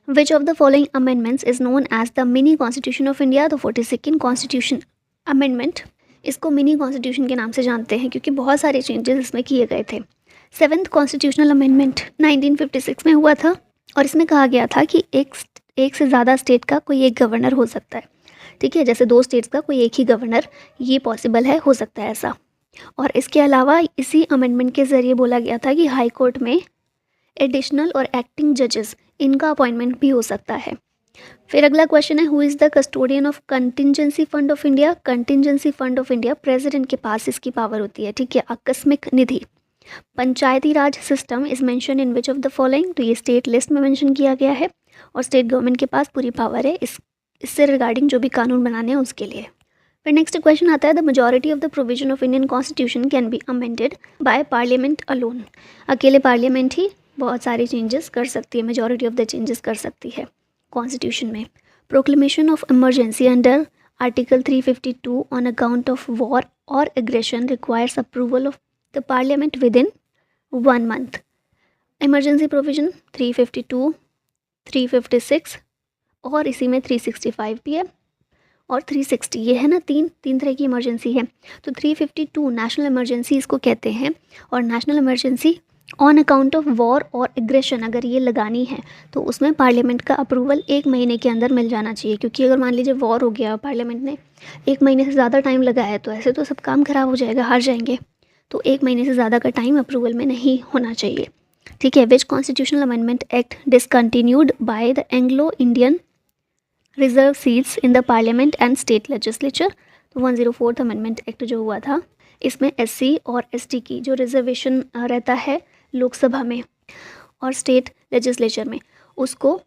Which of the following amendments is known as the mini constitution of India, तो 42nd कॉन्स्टिट्यूशन अमेंडमेंट, इसको मिनी कॉन्स्टिट्यूशन के नाम से जानते हैं क्योंकि बहुत सारे चेंजेस इसमें किए गए थे। 7th कॉन्स्टिट्यूशनल अमेंडमेंट 1956 में हुआ था और इसमें कहा गया था कि एक से ज़्यादा स्टेट का कोई एक गवर्नर हो सकता है। ठीक है, जैसे 2 स्टेट्स का कोई एक ही गवर्नर, ये पॉसिबल है, हो सकता है ऐसा। और इसके अलावा इसी अमेंडमेंट के ज़रिए बोला गया था कि हाई कोर्ट में एडिशनल और एक्टिंग जजेस इनका अपॉइंटमेंट भी हो सकता है। फिर अगला क्वेश्चन है who is the custodian of contingency fund of India. Contingency fund of India president के पास इसकी पावर होती है। ठीक है, आकस्मिक निधि। पंचायती राज system is mention in which of the following, तो ये स्टेट लिस्ट में मेंशन किया गया है और स्टेट गवर्नमेंट के पास पूरी पावर है इससे रिगार्डिंग जो भी कानून बनाने हैं उसके लिए। फिर नेक्स्ट क्वेश्चन आता है, the majority of the provision of Indian constitution can be amended by parliament alone. अकेले पार्लियामेंट ही बहुत सारे चेंजेस कर सकती है, मेजॉरिटी ऑफ द चेंजेस कर सकती है कॉन्स्टिट्यूशन में। Proclamation of emergency under article 352 on account of war और aggression requires approval of the parliament within 1 month. Emergency provision 352, 356 और इसी में 365 भी है और 360, ये है ना, तीन तरह की इमरजेंसी है। तो 352 नेशनल इमरजेंसी इसको कहते हैं, और national emergency on account of war और एग्रेशन अगर ये लगानी है तो उसमें पार्लियामेंट का अप्रूवल 1 महीने के अंदर मिल जाना चाहिए, क्योंकि अगर मान लीजिए वॉर हो गया, पार्लियामेंट ने 1 महीने से ज़्यादा टाइम लगाया है तो ऐसे तो सब काम खराब हो जाएगा, हार जाएंगे। तो 1 महीने से ज़्यादा का टाइम अप्रूवल में नहीं होना चाहिए, ठीक है। Which constitutional amendment act discontinued by the Anglo Indian reserve seats in the parliament and state legislature. तो 104th अमेंडमेंट एक्ट जो हुआ था, इसमें SC और ST की जो रिजर्वेशन रहता है लोकसभा में और स्टेट लेजिस्लेचर में, उसको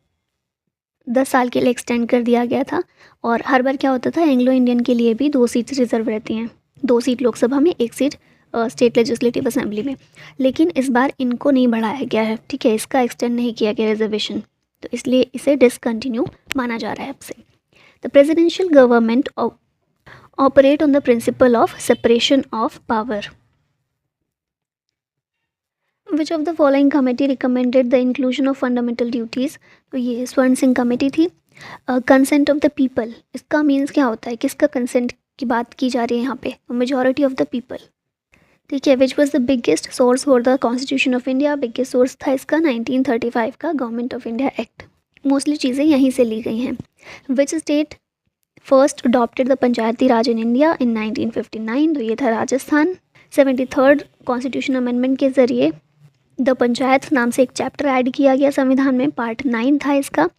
10 साल के लिए एक्सटेंड कर दिया गया था। और हर बार क्या होता था, एंग्लो इंडियन के लिए भी 2 सीट रिजर्व रहती हैं, 2 सीट लोकसभा में, 1 सीट स्टेट लेजिस्लेटिव असेंबली में। लेकिन इस बार इनको नहीं बढ़ाया गया है, ठीक है, इसका एक्सटेंड नहीं किया गया रिजर्वेशन, तो इसलिए इसे डिसकंटिन्यू माना जा रहा है अब से। The presidential government operate on the principle of separation of power. Which of the following committee recommended the inclusion of fundamental duties. तो ये स्वर्ण सिंह कमेटी थी। कंसेंट ऑफ द पीपल, इसका मीन्स क्या होता है, किसका कंसेंट की बात की जा रही है यहाँ पे, मेजॉरिटी ऑफ द पीपल, ठीक है। Which was the biggest source for the constitution of India, biggest source था इसका 1935 का government of India act. Mostly चीज़ें यहीं से ली गई हैं। Which state first adopted the Panchayati Raj in India in 1959। तो ये था राजस्थान। 73rd कॉन्स्टिट्यूशन अमेंडमेंट के ज़रिए द पंचायत नाम से एक चैप्टर ऐड किया गया संविधान में, पार्ट 9 था इसका,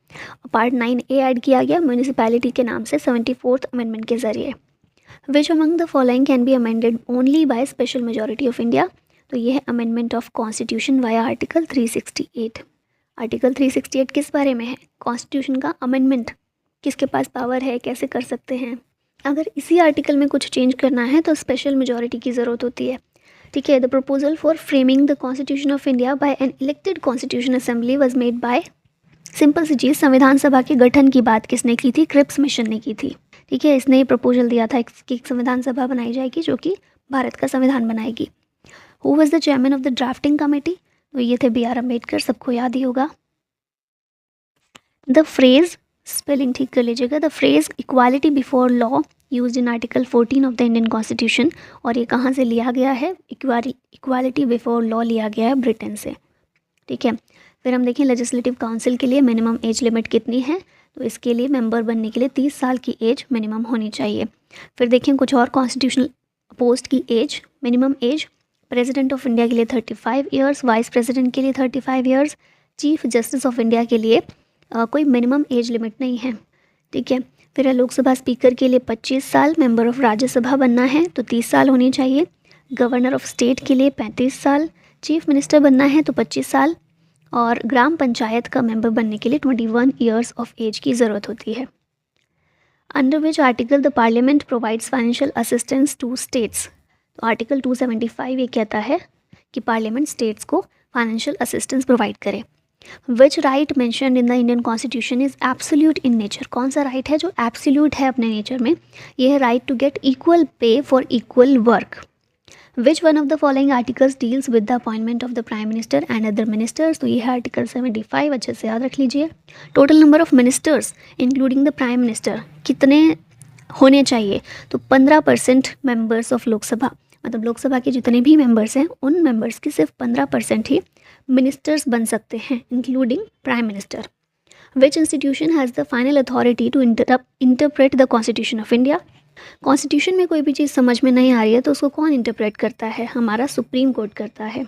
पार्ट 9A ऐड किया गया म्यूनिसिपैलिटी के नाम से 74th अमेंडमेंट के ज़रिए। Which among the following can be amended only by special majority of India. तो ये है amendment of constitution via article 368। Article 368 किस बारे में है, कॉन्स्टिट्यूशन का अमेंडमेंट, किसके पास पावर है, कैसे कर सकते हैं। अगर इसी आर्टिकल में कुछ चेंज करना है तो स्पेशल मेजॉरिटी की ज़रूरत होती है, ठीक है। The proposal for framing the constitution of India by an elected constitution assembly was made by, simple सी चीज़, संविधान सभा के गठन की बात किसने की थी, क्रिप्स मिशन ने की थी, ठीक है। इसने प्रपोजल दिया था कि एक संविधान सभा बनाई जाएगी जो कि भारत का संविधान बनाएगी। Who was the chairman of the drafting committee. तो ये थे BR अम्बेडकर, सबको याद ही होगा। द फ्रेज, स्पेलिंग ठीक कर लीजिएगा, the phrase equality before law used in article 14 of the Indian constitution, और ये कहाँ से लिया गया है, इक्वालिटी बिफोर लॉ लिया गया है ब्रिटेन से, ठीक है। फिर हम देखें लेजिस्लेटिव काउंसिल के लिए मिनिमम एज लिमिट कितनी है, तो इसके लिए मेंबर बनने के लिए 30 साल की एज मिनिमम होनी चाहिए। फिर देखें कुछ और कॉन्स्टिट्यूशनल पोस्ट की age, minimum age, president of India के लिए 35 ईयर्स, वाइस प्रेसिडेंट के लिए 35 years, chief justice of India के लिए कोई मिनिमम एज लिमिट नहीं है, ठीक है। फिर लोकसभा स्पीकर के लिए 25 साल, मेंबर ऑफ राज्यसभा बनना है तो 30 साल होनी चाहिए, गवर्नर ऑफ स्टेट के लिए 35 साल, चीफ मिनिस्टर बनना है तो 25 साल, और ग्राम पंचायत का मेंबर बनने के लिए 21 ईयर्स ऑफ एज की ज़रूरत होती है। Under which article the parliament provides financial assistance to states. तो आर्टिकल 275 ये कहता है कि पार्लियामेंट स्टेट्स को फाइनेंशियल असिस्टेंस प्रोवाइड करे। Which right mentioned in the Indian constitution is absolute in nature. कौन सा राइट है जो एब्सोल्यूट है अपने नेचर में, ये है right to get equal pay for equal work. Which one of the following articles deals with the appointment of the prime minister and other ministers. तो ये है आर्टिकल 75, अच्छे से याद रख लीजिए। Total number of ministers including the prime minister कितने होने चाहिए, तो 15% मेंबर्स ऑफ लोकसभा, मतलब लोकसभा के जितने भी मेंबर्स हैं उन मेंबर्स की सिर्फ 15% ही मिनिस्टर्स बन सकते हैं, including prime minister. Which institution has the final authority to interpret the constitution of India. Constitution में कोई भी चीज़ समझ में नहीं आ रही है तो उसको कौन इंटरप्रेट करता है, हमारा सुप्रीम कोर्ट करता है।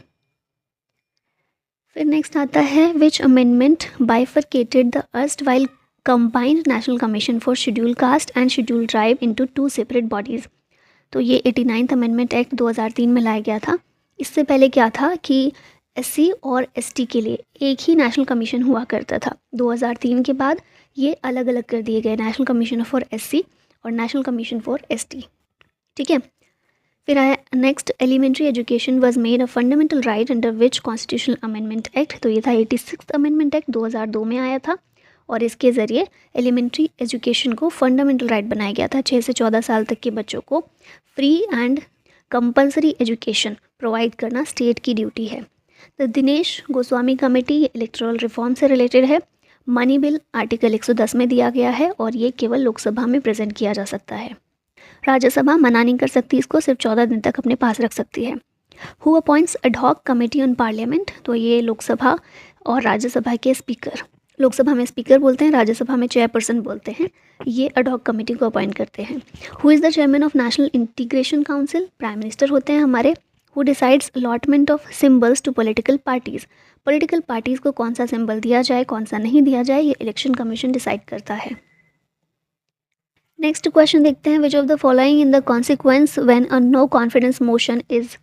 फिर नेक्स्ट आता है विच amendment bifurcated the erstwhile combined national commission for schedule caste and schedule tribe into 2 separate bodies. तो ये 89th अमेंडमेंट एक्ट 2003 में लाया गया था। इससे पहले क्या था कि SC और ST के लिए एक ही नेशनल कमीशन हुआ करता था। 2003 के बाद ये अलग अलग कर दिए गए, नेशनल कमीशन फॉर SC और नेशनल कमीशन फॉर एसटी। ठीक है, फिर आया next, elementary education was made a fundamental right under which constitutional amendment act. तो ये था 86 अमेंडमेंट एक्ट, 2002 में आया था और इसके ज़रिए एलिमेंट्री एजुकेशन को फंडामेंटल राइट बनाया गया था। 6 से 14 साल तक के बच्चों को free and compulsory education provide करना स्टेट की ड्यूटी है। The Dinesh Goswami committee electoral reform से रिलेटेड है। मनी बिल आर्टिकल 110 में दिया गया है और ये केवल लोकसभा में प्रेजेंट किया जा सकता है। राज्यसभा मना नहीं कर सकती इसको, सिर्फ 14 दिन तक अपने पास रख सकती है। Who appoints ad hoc committee on parliament. तो ये लोकसभा और राज्यसभा के स्पीकर, लोकसभा में स्पीकर बोलते हैं, राज्यसभा में चेयरपर्सन बोलते हैं, ये एडहॉक कमेटी को अपॉइंट करते हैं। Who is the chairman of national integration council. Prime minister होते हैं हमारे। Who decides allotment of symbols to political parties. Political parties को कौन सा सिंबल दिया जाए कौन सा नहीं दिया जाए, ये इलेक्शन कमीशन डिसाइड करता है। नेक्स्ट क्वेश्चन देखते हैं, which of the following in the consequence when a no confidence motion is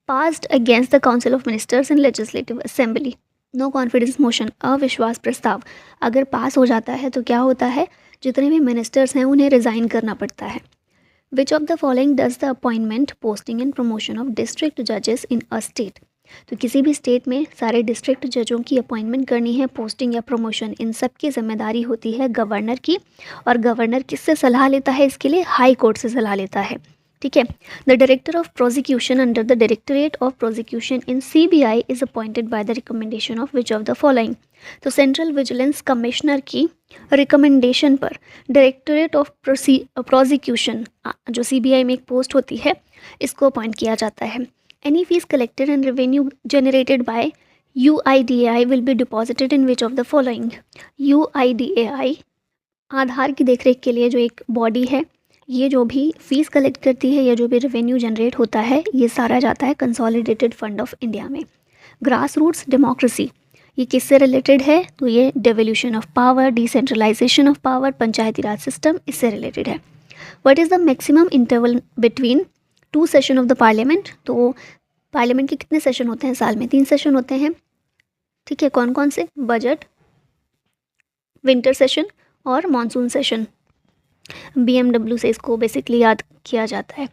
passed against the council of ministers in legislative assembly. No confidence motion, अविश्वास प्रस्ताव अगर पास हो जाता है तो क्या होता है, जितने भी मिनिस्टर्स हैं उन्हें रिज़ाइन करना पड़ता है। Which of the following does the appointment, posting and promotion of district जजेस इन अ स्टेट। तो किसी भी स्टेट में सारे डिस्ट्रिक्ट जजों की अपॉइंटमेंट करनी है, पोस्टिंग या प्रमोशन, इन सब की जिम्मेदारी होती है गवर्नर की। और गवर्नर किससे सलाह लेता है इसके लिए, हाई कोर्ट से सलाह लेता है। ठीक है, the director of prosecution under the directorate of prosecution in CBI is appointed by the recommendation of which of the following. तो सेंट्रल विजिलेंस कमिश्नर की रिकमेंडेशन पर डायरेक्टरेट ऑफ प्रोसिक्यूशन, जो सीबीआई में एक पोस्ट होती है, इसको अपॉइंट किया जाता है। Any fees collected and revenue generated by UIDAI will be deposited in which of the following? UIDAI आधार की देखरेख के लिए जो एक बॉडी है, ये जो भी फीस कलेक्ट करती है या जो भी रेवेन्यू जनरेट होता है, ये सारा जाता है कंसोलिडेटेड फंड ऑफ इंडिया में। ग्रास रूट्स डेमोक्रेसी, ये किससे रिलेटेड है, तो ये devolution of power, decentralisation of power, panchayati Raj system, इससे रिलेटेड है। What is the maximum interval between 2 session of the parliament. तो पार्लियामेंट के कितने सेशन होते हैं साल में, 3 सेशन होते हैं। ठीक है, कौन कौन से, बजट, विंटर सेशन और मॉनसून सेशन। BMW से इसको बेसिकली याद किया जाता है।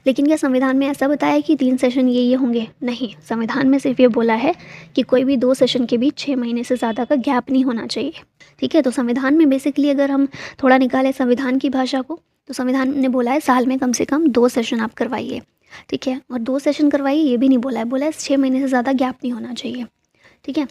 लेकिन क्या संविधान में ऐसा बताया कि 3 सेशन ये होंगे, नहीं, संविधान में सिर्फ ये बोला है कि कोई भी 2 सेशन के बीच 6 महीने से ज़्यादा का गैप नहीं होना चाहिए। ठीक है, तो संविधान में बेसिकली अगर हम थोड़ा निकालें संविधान की भाषा को, तो संविधान ने बोला है साल में कम से कम 2 सेशन आप करवाइए। ठीक है, और 2 सेशन करवाइए ये भी नहीं बोला है, बोला है 6 महीने से ज़्यादा गैप नहीं होना चाहिए। ठीक है,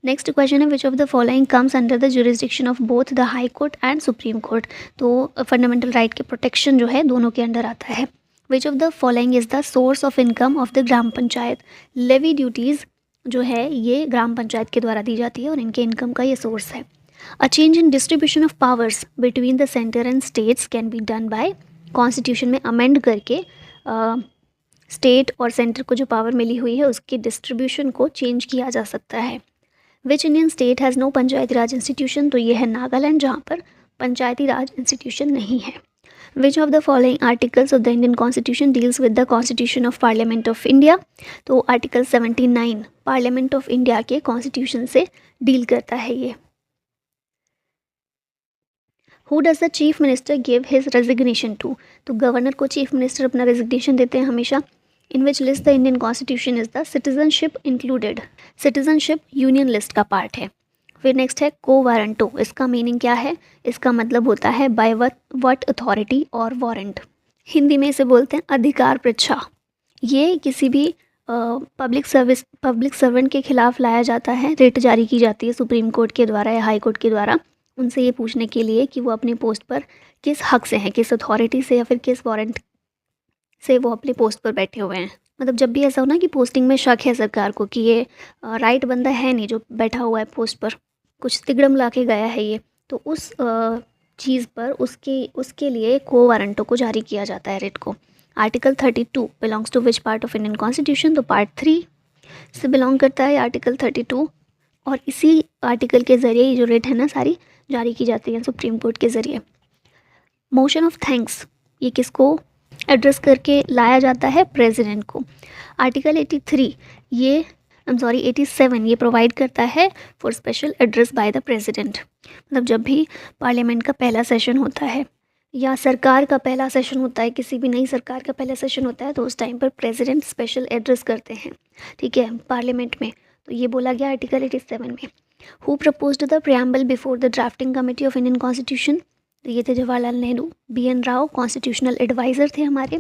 नेक्स्ट क्वेश्चन है, which of the following comes under the jurisdiction of both the high court and supreme court. तो फंडामेंटल राइट के प्रोटेक्शन जो है दोनों के अंडर आता है। Which of the following is the source of income of the gram panchayat. Levy duties जो है ये ग्राम पंचायत के द्वारा दी जाती है और इनके इनकम का ये सोर्स है। A change in distribution of powers between the center and states can be done by constitution में अमेंड करके स्टेट और सेंटर को जो पावर मिली हुई है उसकी डिस्ट्रीब्यूशन को चेंज किया जा सकता है। Which Indian state has no panchayati raj institution. तो ये है नागालैंड, जहाँ पर पंचायती राज इंस्टीट्यूशन नहीं है। Which of the following articles of the Indian constitution deals with the constitution of parliament of India. तो आर्टिकल 79 पार्लियामेंट ऑफ इंडिया के कॉन्स्टिट्यूशन से डील करता है ये। Who does the chief minister give his resignation to. तो governor को chief minister अपना resignation देते हैं हमेशा। In which list the Indian constitution is the citizenship included. Citizenship union list का पार्ट है। फिर नेक्स्ट है को वारंटो, इसका मीनिंग क्या है, इसका मतलब होता है बाय व्हाट अथॉरिटी और वारंट। हिंदी में इसे बोलते हैं अधिकार पृच्छा। ये किसी भी पब्लिक सर्वेंट के खिलाफ लाया जाता है, रिट जारी की जाती है सुप्रीम कोर्ट के द्वारा या हाई कोर्ट के द्वारा, उनसे ये पूछने के लिए कि वो अपनी पोस्ट पर किस हक से हैं, किस अथॉरिटी से या फिर किस वारंट से वो अपनी पोस्ट पर बैठे हुए हैं। मतलब जब भी ऐसा हो ना कि पोस्टिंग में शक है सरकार को कि ये राइट बंदा है नहीं जो बैठा हुआ है पोस्ट पर, कुछ तिगड़म ला के गया है ये, तो उस चीज़ पर उसके लिए को वारंटों को जारी किया जाता है, रिट को। Article 32 belongs to which part of Indian constitution. तो पार्ट 3 से बिलोंग करता है आर्टिकल 32, और इसी आर्टिकल के ज़रिए ये जो रिट है ना सारी जारी की जाती है सुप्रीम कोर्ट के ज़रिए। मोशन ऑफ थैंक्स, ये किसको एड्रेस करके लाया जाता है, प्रेसिडेंट को। आर्टिकल 83 87 ये प्रोवाइड करता है for special address bye the president. मतलब जब भी पार्लियामेंट का पहला सेशन होता है या सरकार का पहला सेशन होता है, किसी भी नई सरकार का पहला सेशन होता है, तो उस टाइम पर प्रेसिडेंट स्पेशल एड्रेस करते हैं, ठीक है, पार्लियामेंट में। तो ये बोला गया आर्टिकल 87 में। Who proposed the preamble before the drafting committee of Indian constitution? तो ये थे Jawaharlal Nehru. BN Rau constitutional adviser थे हमारे।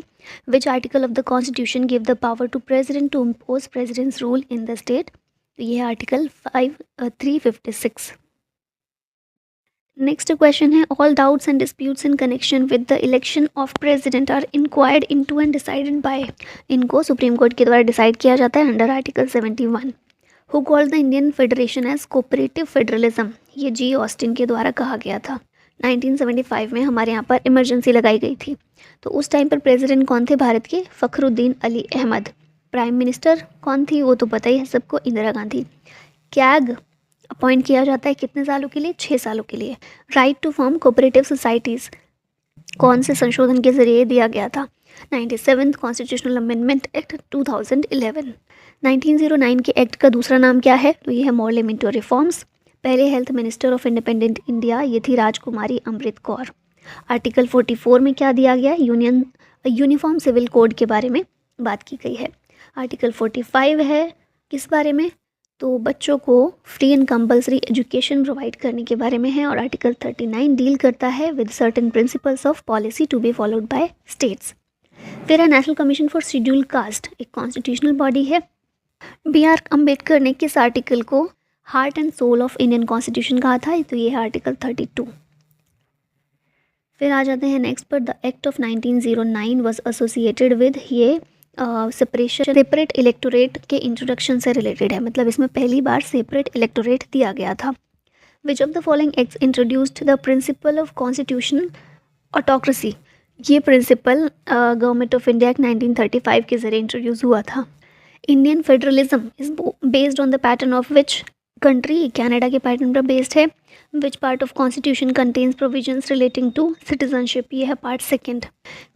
Which article of the constitution give the power to president to impose president's rule in the state? तो ये है article 356। Next question है, all doubts and disputes in connection with the election of president are inquired into and decided by. इनको supreme court के द्वारा decide किया जाता है under article 71। Who called the Indian federation as cooperative federalism? ये G. Austin के द्वारा कहा गया था। 1975 में हमारे यहाँ पर इमरजेंसी लगाई गई थी। तो उस टाइम पर प्रेसिडेंट कौन थे भारत के? फ़खरुद्दीन अली अहमद। प्राइम मिनिस्टर कौन थी? वो तो पता ही है सबको, इंदिरा गांधी। कैग अपॉइंट किया जाता है कितने सालों के लिए? 6 सालों के लिए। Right to form cooperative societies कौन से संशोधन के जरिए दिया गया था? 97th constitutional amendment act 2011। 1909 के एक्ट का दूसरा नाम क्या है? तो ये है मॉडल मिंटो रिफॉर्म्स। पहले health minister of independent India ये थी राजकुमारी अमृत कौर। आर्टिकल 44 में क्या दिया गया? यूनिफॉर्म सिविल कोड के बारे में बात की गई है। आर्टिकल 45 है किस बारे में? तो बच्चों को free and compulsory education provide करने के बारे में है। और आर्टिकल 39 डील करता है with certain principles of policy to be followed by states. फिर है national commission for scheduled caste, एक कॉन्स्टिट्यूशनल बॉडी है। BR अम्बेडकर ने किस आर्टिकल को heart and soul of Indian constitution कहा था? तो ये है आर्टिकल 32। फिर आ जाते हैं नेक्स्ट पर, the act of 1909 was associated with, ये सेपरेट इलेक्टोरेट के इंट्रोडक्शन से रिलेटेड है, मतलब इसमें पहली बार सेपरेट इलेक्टोरेट दिया गया था। Which of the following acts introduced the principle of constitutional autocracy? ये principle government of India act 1935 के जरिए इंट्रोड्यूस हुआ था। Indian federalism is based on the pattern of which country? Canada के पैटर्न पर बेस्ड है। Which part of constitution contains provisions relating to citizenship? ये है part 2।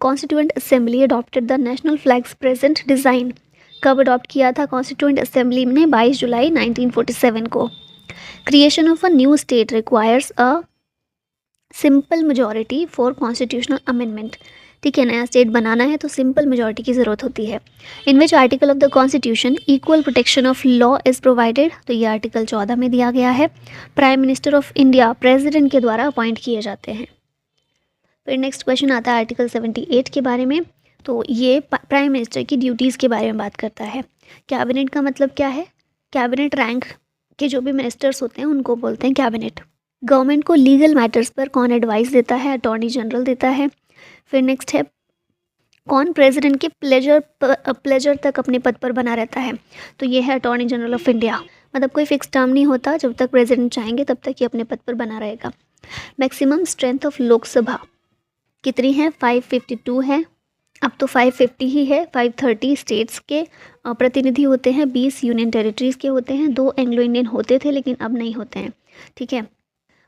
Constituent assembly adopted the national flags present design? कब adopt किया था constituent assembly ने? 22 जुलाई 1947 को। Creation of a new state requires a simple majority for constitutional amendment. ठीक है, नया स्टेट बनाना है तो सिंपल मेजॉरिटी की ज़रूरत होती है। In which article of the constitution equal protection of law is provided? तो ये आर्टिकल 14 में दिया गया है। Prime minister of India president के द्वारा अपॉइंट किए जाते हैं। फिर नेक्स्ट क्वेश्चन आता है आर्टिकल 78 के बारे में। तो ये प्राइम मिनिस्टर की ड्यूटीज़ के बारे में बात करता है। कैबिनेट का मतलब क्या है? कैबिनेट रैंक के जो भी मिनिस्टर्स होते हैं उनको बोलते हैं कैबिनेट। गवर्नमेंट को लीगल मैटर्स पर कौन एडवाइस देता है? अटॉर्नी जनरल देता है। फिर नेक्स्ट है, कौन प्रेसिडेंट के प्लेजर तक अपने पद पर बना रहता है? तो ये है अटॉर्नी जनरल ऑफ इंडिया। मतलब कोई फिक्स टर्म नहीं होता, जब तक प्रेसिडेंट चाहेंगे तब तक ही अपने पद पर बना रहेगा। मैक्सिमम स्ट्रेंथ ऑफ लोकसभा कितनी है? 552 है। अब तो 550 ही है। 530 स्टेट्स के प्रतिनिधि होते हैं, 20 यूनियन टेरिटरीज़ के होते हैं, 2 एंग्लो इंडियन होते थे लेकिन अब नहीं होते हैं। ठीक है,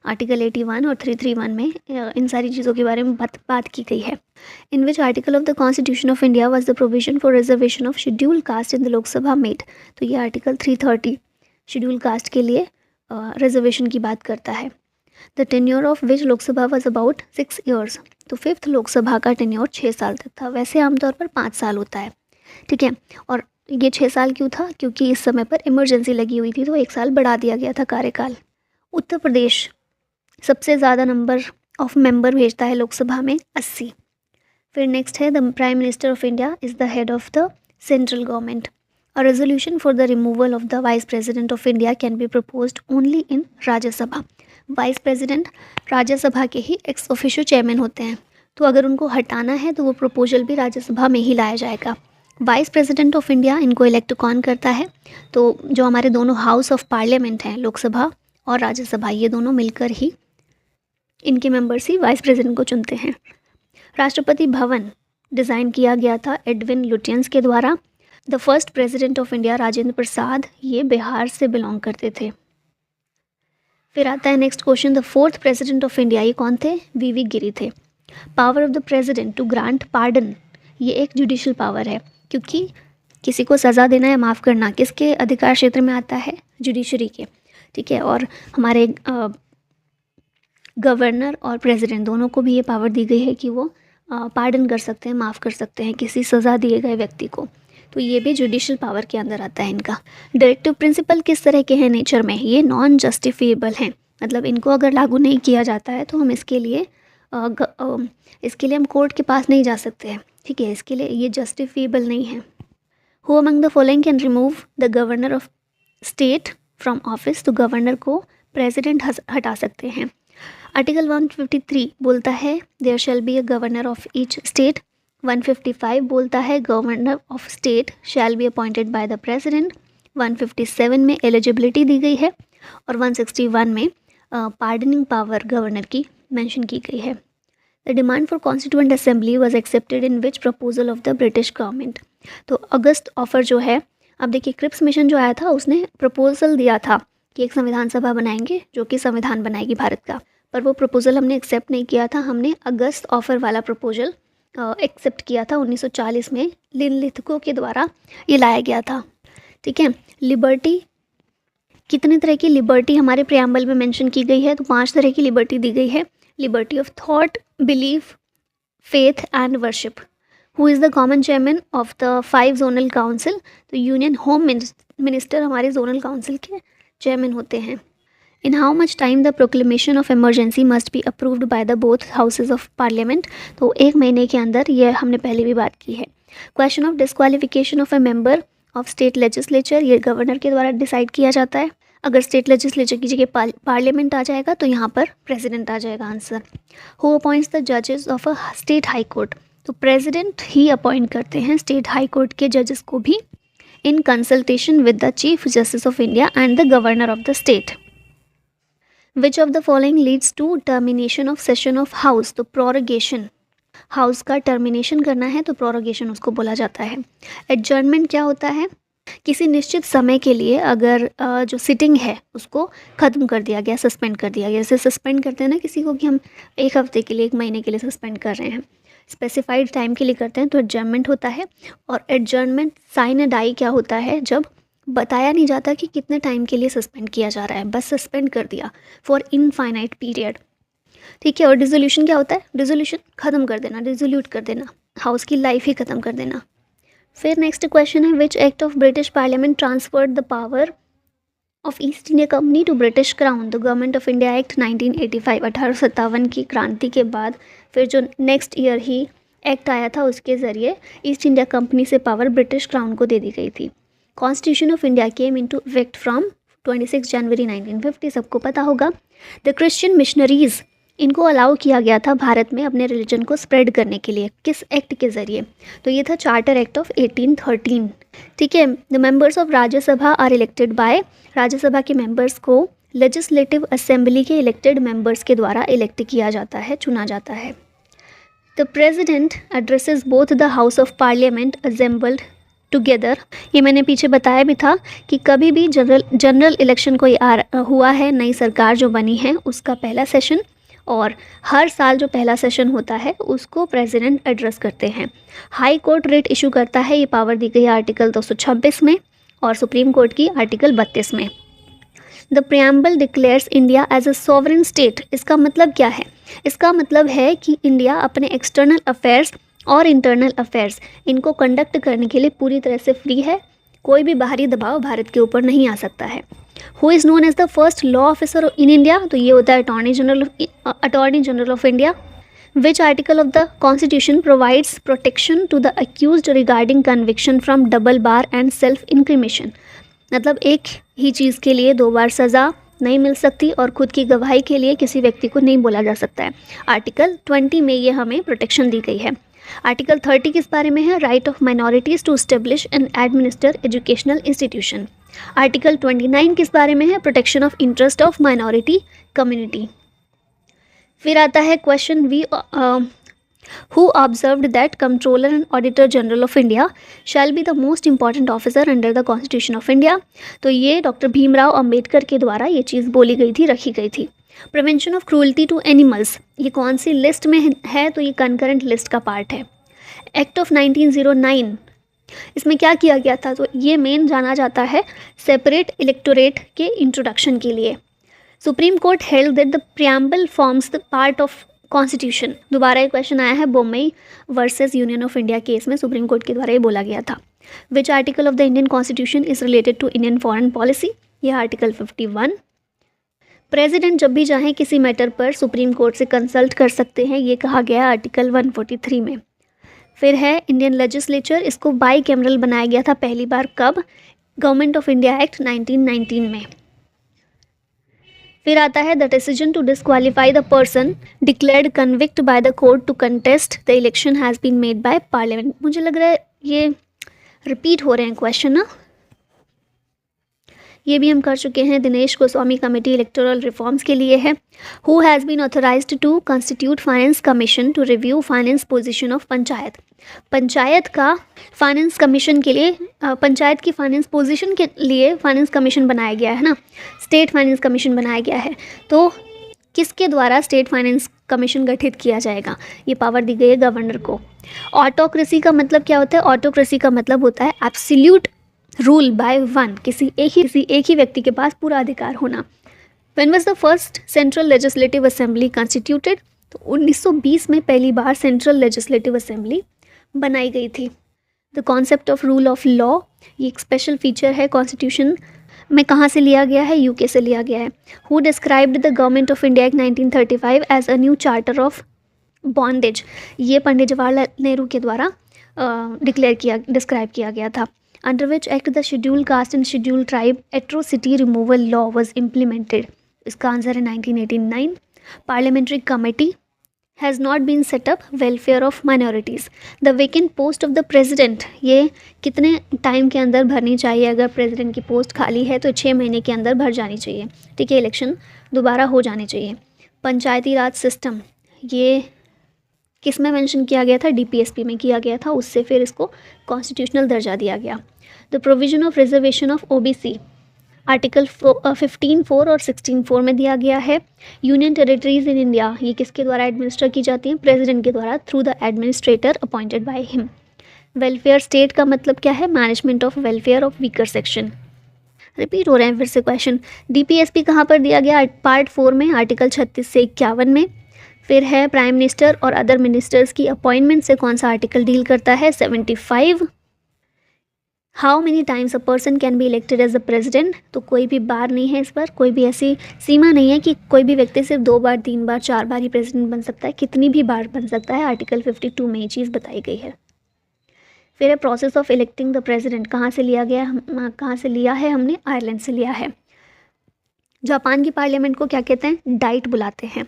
आर्टिकल 81 और 331 में इन सारी चीज़ों के बारे में बात की गई है। In which article of the constitution of India was the provision for reservation of schedule caste in the Lok Sabha made? तो ये आर्टिकल 330 शेड्यूल कास्ट के लिए रिजर्वेशन की बात करता है। The tenure of which Lok Sabha was about 6 years? तो 5th लोकसभा का टेन्योर 6 साल तक था। वैसे आमतौर पर 5 साल होता है। ठीक है, और ये 6 साल क्यों था? क्योंकि इस समय पर इमरजेंसी लगी हुई थी तो 1 साल बढ़ा दिया गया था कार्यकाल। उत्तर प्रदेश सबसे ज़्यादा नंबर ऑफ मेंबर भेजता है लोकसभा में, 80। फिर नेक्स्ट है, the prime minister of India is the head of the central government. A resolution for the removal of the vice president of India can be proposed only in Rajya Sabha. Vice president Rajya Sabha के ही ex officio chairman होते हैं, तो अगर उनको हटाना है तो वो प्रपोजल भी राज्यसभा में ही लाया जाएगा। वाइस प्रेसिडेंट ऑफ इंडिया इनको इलेक्ट कौन करता है? तो जो हमारे दोनों हाउस ऑफ पार्लियामेंट हैं, लोकसभा और राज्यसभा, ये दोनों मिलकर ही इनके मेंबर्स ही वाइस प्रेसिडेंट को चुनते हैं। राष्ट्रपति भवन डिज़ाइन किया गया था एडविन लुटियंस के द्वारा। The first president of India Rajendra Prasad, ये बिहार से बिलोंग करते थे। फिर आता है next question, the 4th president of India, ये कौन थे? वी गिरी थे। Power of the president to grant pardon, ये एक जुडिशियल पावर है, क्योंकि किसी को सज़ा देना या माफ़ करना किसके अधिकार क्षेत्र में आता है? जुडिशरी के। ठीक है, और हमारे गवर्नर और प्रेसिडेंट दोनों को भी ये पावर दी गई है कि वो पार्डन कर सकते हैं, माफ़ कर सकते हैं किसी सज़ा दिए गए व्यक्ति को। तो ये भी जुडिशल पावर के अंदर आता है इनका। डायरेक्टिव प्रिंसिपल किस तरह के हैं नेचर में, ये नॉन जस्टिफिएबल हैं, मतलब इनको अगर लागू नहीं किया जाता है तो हम इसके लिए हम कोर्ट के पास नहीं जा सकते हैं, ठीक है, इसके लिए ये जस्टिफिएबल नहीं है। Who among the following can remove the governor of state from office, तो गवर्नर को प्रेसिडेंट हटा सकते हैं। आर्टिकल 153 बोलता है there shall be a governor of each state. 155 बोलता है governor of state shall be appointed by the president. 157 में एलिजिबिलिटी दी गई है और 161 में पार्डनिंग पावर गवर्नर की मेंशन की गई है। The demand for constituent assembly was accepted in which proposal of the British government. तो अगस्त ऑफर जो है, अब देखिए क्रिप्स मिशन जो आया था उसने प्रपोजल दिया था कि एक संविधान सभा बनाएंगे जो कि संविधान बनाएगी भारत का, पर वो प्रपोजल हमने एक्सेप्ट नहीं किया था। हमने अगस्त ऑफर वाला प्रपोजल एक्सेप्ट किया था 1940 में, निम्नलिखितों के द्वारा ये लाया गया था, ठीक है। लिबर्टी, कितने तरह की लिबर्टी हमारे प्रियम्बल में मेंशन की गई है, तो 5 तरह की लिबर्टी दी गई है। Liberty of thought, belief, faith and worship. Who is the common chairman of the 5 zonal council, तो यूनियन होम मिनिस्टर हमारे जोनल काउंसिल के चेयरमैन होते हैं। In how much time the proclamation of emergency must be approved by the both houses of parliament, तो 1 महीने के अंदर, ये हमने पहले भी बात की है। Question of disqualification of A member of state legislature, ये गवर्नर के द्वारा डिसाइड किया जाता है। अगर स्टेट लेजिस्लेचर की जगह पार्लियामेंट आ जाएगा तो यहाँ पर प्रेसिडेंट आ जाएगा आंसर। हु अपॉइंट्स द जजेस of a state high court, तो प्रेसिडेंट ही अपॉइंट करते हैं स्टेट हाई कोर्ट के जजेस को भी, in consultation with the chief justice of India and the governor of the state. Which of the following leads to termination of session of house, तो prorogation, house का termination करना है तो prorogation उसको बोला जाता है। एडजर्नमेंट क्या होता है, किसी निश्चित समय के लिए अगर जो सिटिंग है उसको ख़त्म कर दिया गया, सस्पेंड कर दिया गया, जैसे सस्पेंड करते हैं ना किसी को कि हम 1 हफ्ते के लिए, 1 महीने के लिए सस्पेंड कर रहे हैं, स्पेसिफाइड टाइम के लिए करते हैं तो एडजर्नमेंट होता है। और एडजर्नमेंट साइन एंड डाई क्या होता है, जब बताया नहीं जाता कि कितने टाइम के लिए सस्पेंड किया जा रहा है, बस सस्पेंड कर दिया फॉर इनफाइनाइट पीरियड, ठीक है। और डिसोल्यूशन क्या होता है, डिसोल्यूशन ख़त्म कर देना, डिसोल्यूट कर देना, हाउस की लाइफ ही ख़त्म कर देना। फिर नेक्स्ट क्वेश्चन है which act of British parliament transferred the power of East India company to British crown, the government of India act 1985। 1857 की क्रांति के बाद फिर जो नेक्स्ट ईयर ही एक्ट आया था उसके ज़रिए ईस्ट इंडिया कंपनी से पावर ब्रिटिश क्राउन को दे दी गई थी। Constitution of India came into effect from 26 जनवरी 1950, सबको पता होगा। द क्रिश्चियन मिशनरीज़, इनको अलाउ किया गया था भारत में अपने रिलीजन को स्प्रेड करने के लिए, किस एक्ट के ज़रिए, तो ये था चार्टर एक्ट ऑफ 1813, ठीक है। The members of Rajya Sabha are elected by, Rajya Sabha के मेंबर्स को लेजिस्लेटिव असेंबली के इलेक्टेड मेंबर्स के द्वारा इलेक्ट किया जाता है, चुना जाता है। The president addresses both the house of parliament assembled together, ये मैंने पीछे बताया भी था कि कभी भी जनरल इलेक्शन कोई हुआ है, नई सरकार जो बनी है उसका पहला सेशन, और हर साल जो पहला सेशन होता है उसको प्रेसिडेंट एड्रेस करते हैं। हाई कोर्ट रेट इशू करता है, ये पावर दी गई है आर्टिकल 226 में, और सुप्रीम कोर्ट की आर्टिकल 32 में। The preamble declares India as a sovereign state, इसका मतलब क्या है, इसका मतलब है कि इंडिया अपने एक्सटर्नल अफेयर्स और इंटरनल अफेयर्स इनको कंडक्ट करने के लिए पूरी तरह से फ्री है, कोई भी बाहरी दबाव भारत के ऊपर नहीं आ सकता है। Who is known as the first law officer in India, तो ये होता है attorney general of India. Which article of the constitution provides protection to the accused regarding conviction from double bar and self incrimination, मतलब एक ही चीज़ के लिए 2 बार सज़ा नहीं मिल सकती और खुद की गवाही के लिए किसी व्यक्ति को नहीं बोला जा सकता है। आर्टिकल 20 में ये हमें प्रोटेक्शन दी गई है। आर्टिकल 30 किस बारे में है, right of minorities to establish and administer educational institution. Article 29 किस बारे में है, protection of interest of minority community. फिर आता है question we who observed that controller and auditor general of India shall be the most important officer under the constitution of India, तो ये doctor Bhimrao Ambedkar के द्वारा ये चीज़ बोली गई थी, रखी गई थी। Prevention of cruelty to animals, ये कौन सी लिस्ट में है, तो ये कंकरेंट लिस्ट का पार्ट है। एक्ट ऑफ 1909, इसमें क्या किया गया था, तो ये मेन जाना जाता है सेपरेट इलेक्टोरेट के इंट्रोडक्शन के लिए। Supreme court held that the preamble forms the part of constitution. दोबारा एक क्वेश्चन आया है Bommai versus union of India case में, सुप्रीम कोर्ट के द्वारा ये बोला गया था। Which article of the Indian constitution is related to Indian foreign policy? यह आर्टिकल 51। प्रेसिडेंट जब भी चाहें किसी मैटर पर सुप्रीम कोर्ट से कंसल्ट कर सकते हैं, ये कहा गया आर्टिकल 143 में। फिर है इंडियन लेजिस्लेचर, इसको बाई कैमरल बनाया गया था पहली बार कब? गवर्नमेंट ऑफ इंडिया एक्ट 1919 में। फिर आता है the decision to disqualify the person declared convict by the court to contest the election has been made by parliament. मुझे लग रहा है ये रिपीट हो रहे हैं क्वेश्चन ना, ये भी हम कर चुके हैं। Dinesh Goswami committee electoral reforms के लिए है। Who has been authorised to constitute finance commission to review finance position of panchayat. Panchayat का फाइनेंस कमीशन के लिए, पंचायत की फाइनेंस पोजीशन के लिए फाइनेंस कमीशन बनाया गया है ना, स्टेट फाइनेंस कमीशन बनाया गया है। तो किसके द्वारा स्टेट फाइनेंस कमीशन गठित किया जाएगा? ये पावर दी गई है गवर्नर को। ऑटोक्रेसी का मतलब क्या होता है? ऑटोक्रेसी का मतलब होता है एब्सोल्यूट रूल बाय वन, किसी एक ही व्यक्ति के पास पूरा अधिकार होना। When was the first central legislative assembly constituted? तो 1920 में पहली बार सेंट्रल लेजिस्लेटिव असेंबली बनाई गई थी। The concept of rule of law, ये एक स्पेशल फीचर है कॉन्स्टिट्यूशन में। कहाँ से लिया गया है? यूके से लिया गया है। Who described the government of India act 1935 as a new charter of bondage? ये पंडित जवाहरलाल नेहरू के द्वारा डिस्क्राइब किया गया था। Under which act the schedule caste and schedule tribe atrocity removal law was implemented? इसका आंसर है 1989। Parliamentary committee has not been set up welfare of minorities. The vacant post of the president, ये कितने time के अंदर भरनी चाहिए? अगर president की पोस्ट खाली है तो 6 महीने के अंदर भर जानी चाहिए, ठीक है, इलेक्शन दोबारा हो जानी चाहिए। पंचायती राज सिस्टम, ये किस में मेंशन किया गया था? डीपीएसपी में किया गया था, उससे फिर इसको कॉन्स्टिट्यूशनल दर्जा दिया गया। The provision of reservation of OBC, article 15(4) और 16(4) में दिया गया है। यूनियन टेरिटरीज इन इंडिया, ये किसके द्वारा एडमिनिस्टर की जाती हैं? प्रेसिडेंट के द्वारा, through the administrator appointed by him. Welfare state का मतलब क्या है? Management of welfare of weaker section. Repeat हो रहे हैं फिर से क्वेश्चन। डीपीएसपी कहाँ पर दिया गया? पार्ट 4 में, आर्टिकल 36 से 51 में। फिर है प्राइम मिनिस्टर और अदर मिनिस्टर्स की अपॉइंटमेंट से कौन सा आर्टिकल डील करता है? 75। How many times a person can be elected as the president? तो कोई भी बार नहीं है इस पर, कोई भी ऐसी सीमा नहीं है कि कोई भी व्यक्ति सिर्फ 2 बार, 3 बार, 4 बार ही प्रेजिडेंट बन सकता है, कितनी भी बार बन सकता है। आर्टिकल 52 में ये चीज़ बताई गई है। फिर है process of electing the president, कहाँ से लिया गया? कहाँ से लिया है हमने? आयरलैंड से लिया है। जापान की पार्लियामेंट को क्या कहते हैं? डाइट बुलाते हैं।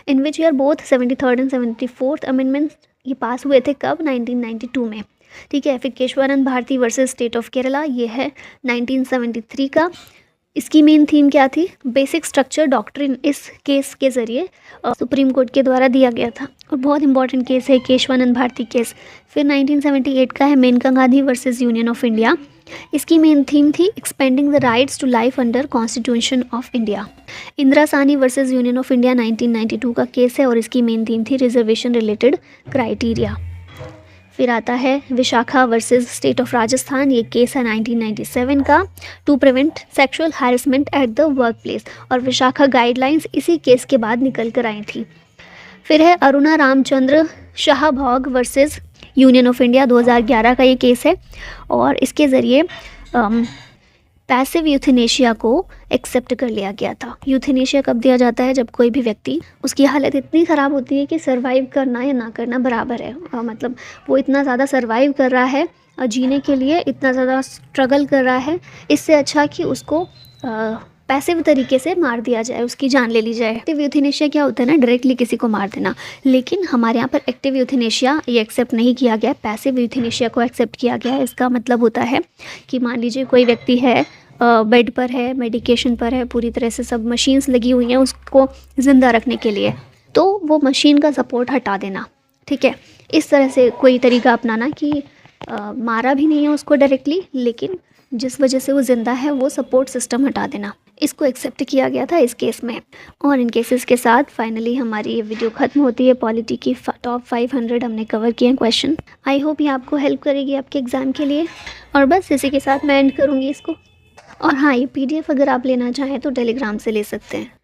In which year both 73rd and 74th amendments ये पास हुए थे कब? 1992 में, ठीक है। फिर Kesavananda Bharati versus state of Kerala, ये है 1973 का। इसकी मेन थीम क्या थी? बेसिक स्ट्रक्चर डॉक्ट्रिन इस केस के ज़रिए सुप्रीम कोर्ट के द्वारा दिया गया था और बहुत इंपॉर्टेंट केस है केशवानंद भारती केस। फिर 1978 का है Maneka Gandhi versus union of India. इसकी मेन थीम थी expanding the rights to life under constitution of India. Indira Sawhney versus union of India 1992 का केस है और इसकी मेन थीम थी रिजर्वेशन रिलेटेड क्राइटेरिया। फिर आता है Vishaka versus state of Rajasthan, ये केस है 1997 का, to prevent sexual harassment at the work place, और विशाखा गाइडलाइंस इसी केस के बाद निकल कर आई थी। फिर है Aruna Ramachandra Shanbaug versus union of India, 2011 का ये केस है और इसके ज़रिए पैसिव यूथेनेशिया को एक्सेप्ट कर लिया गया था। यूथेनेशिया कब दिया जाता है? जब कोई भी व्यक्ति, उसकी हालत इतनी ख़राब होती है कि सर्वाइव करना या ना करना बराबर है, मतलब वो इतना ज़्यादा सर्वाइव कर रहा है, जीने के लिए इतना ज़्यादा स्ट्रगल कर रहा है, इससे अच्छा कि उसको पैसिव तरीके से मार दिया जाए, उसकी जान ले ली जाए। एक्टिव यूथेनेशिया क्या होता है ना, डायरेक्टली किसी को मार देना, लेकिन हमारे यहाँ पर एक्टिव यूथेनेशिया ये एक्सेप्ट नहीं किया गया, पैसिव यूथेनेशिया को एक्सेप्ट किया गया है। इसका मतलब होता है कि मान लीजिए कोई व्यक्ति है, बेड पर है, मेडिकेशन पर है, पूरी तरह से सब मशीन्स लगी हुई हैं उसको ज़िंदा रखने के लिए, तो वो मशीन का सपोर्ट हटा देना, ठीक है। इस तरह से कोई तरीका अपनाना कि मारा भी नहीं है उसको डायरेक्टली, लेकिन जिस वजह से वो ज़िंदा है वो सपोर्ट सिस्टम हटा देना, इसको एक्सेप्ट किया गया था इस केस में। और इन केसेस के साथ फाइनली हमारी ये वीडियो ख़त्म होती है। पॉलिटी की टॉप 500 हमने कवर किए हैं क्वेश्चन। आई होप ये आपको हेल्प करेगी आपके एग्ज़ाम के लिए। और बस इसी के साथ मैं एंड करूँगी इसको। और हाँ, ये PDF अगर आप लेना चाहें तो टेलीग्राम से ले सकते हैं।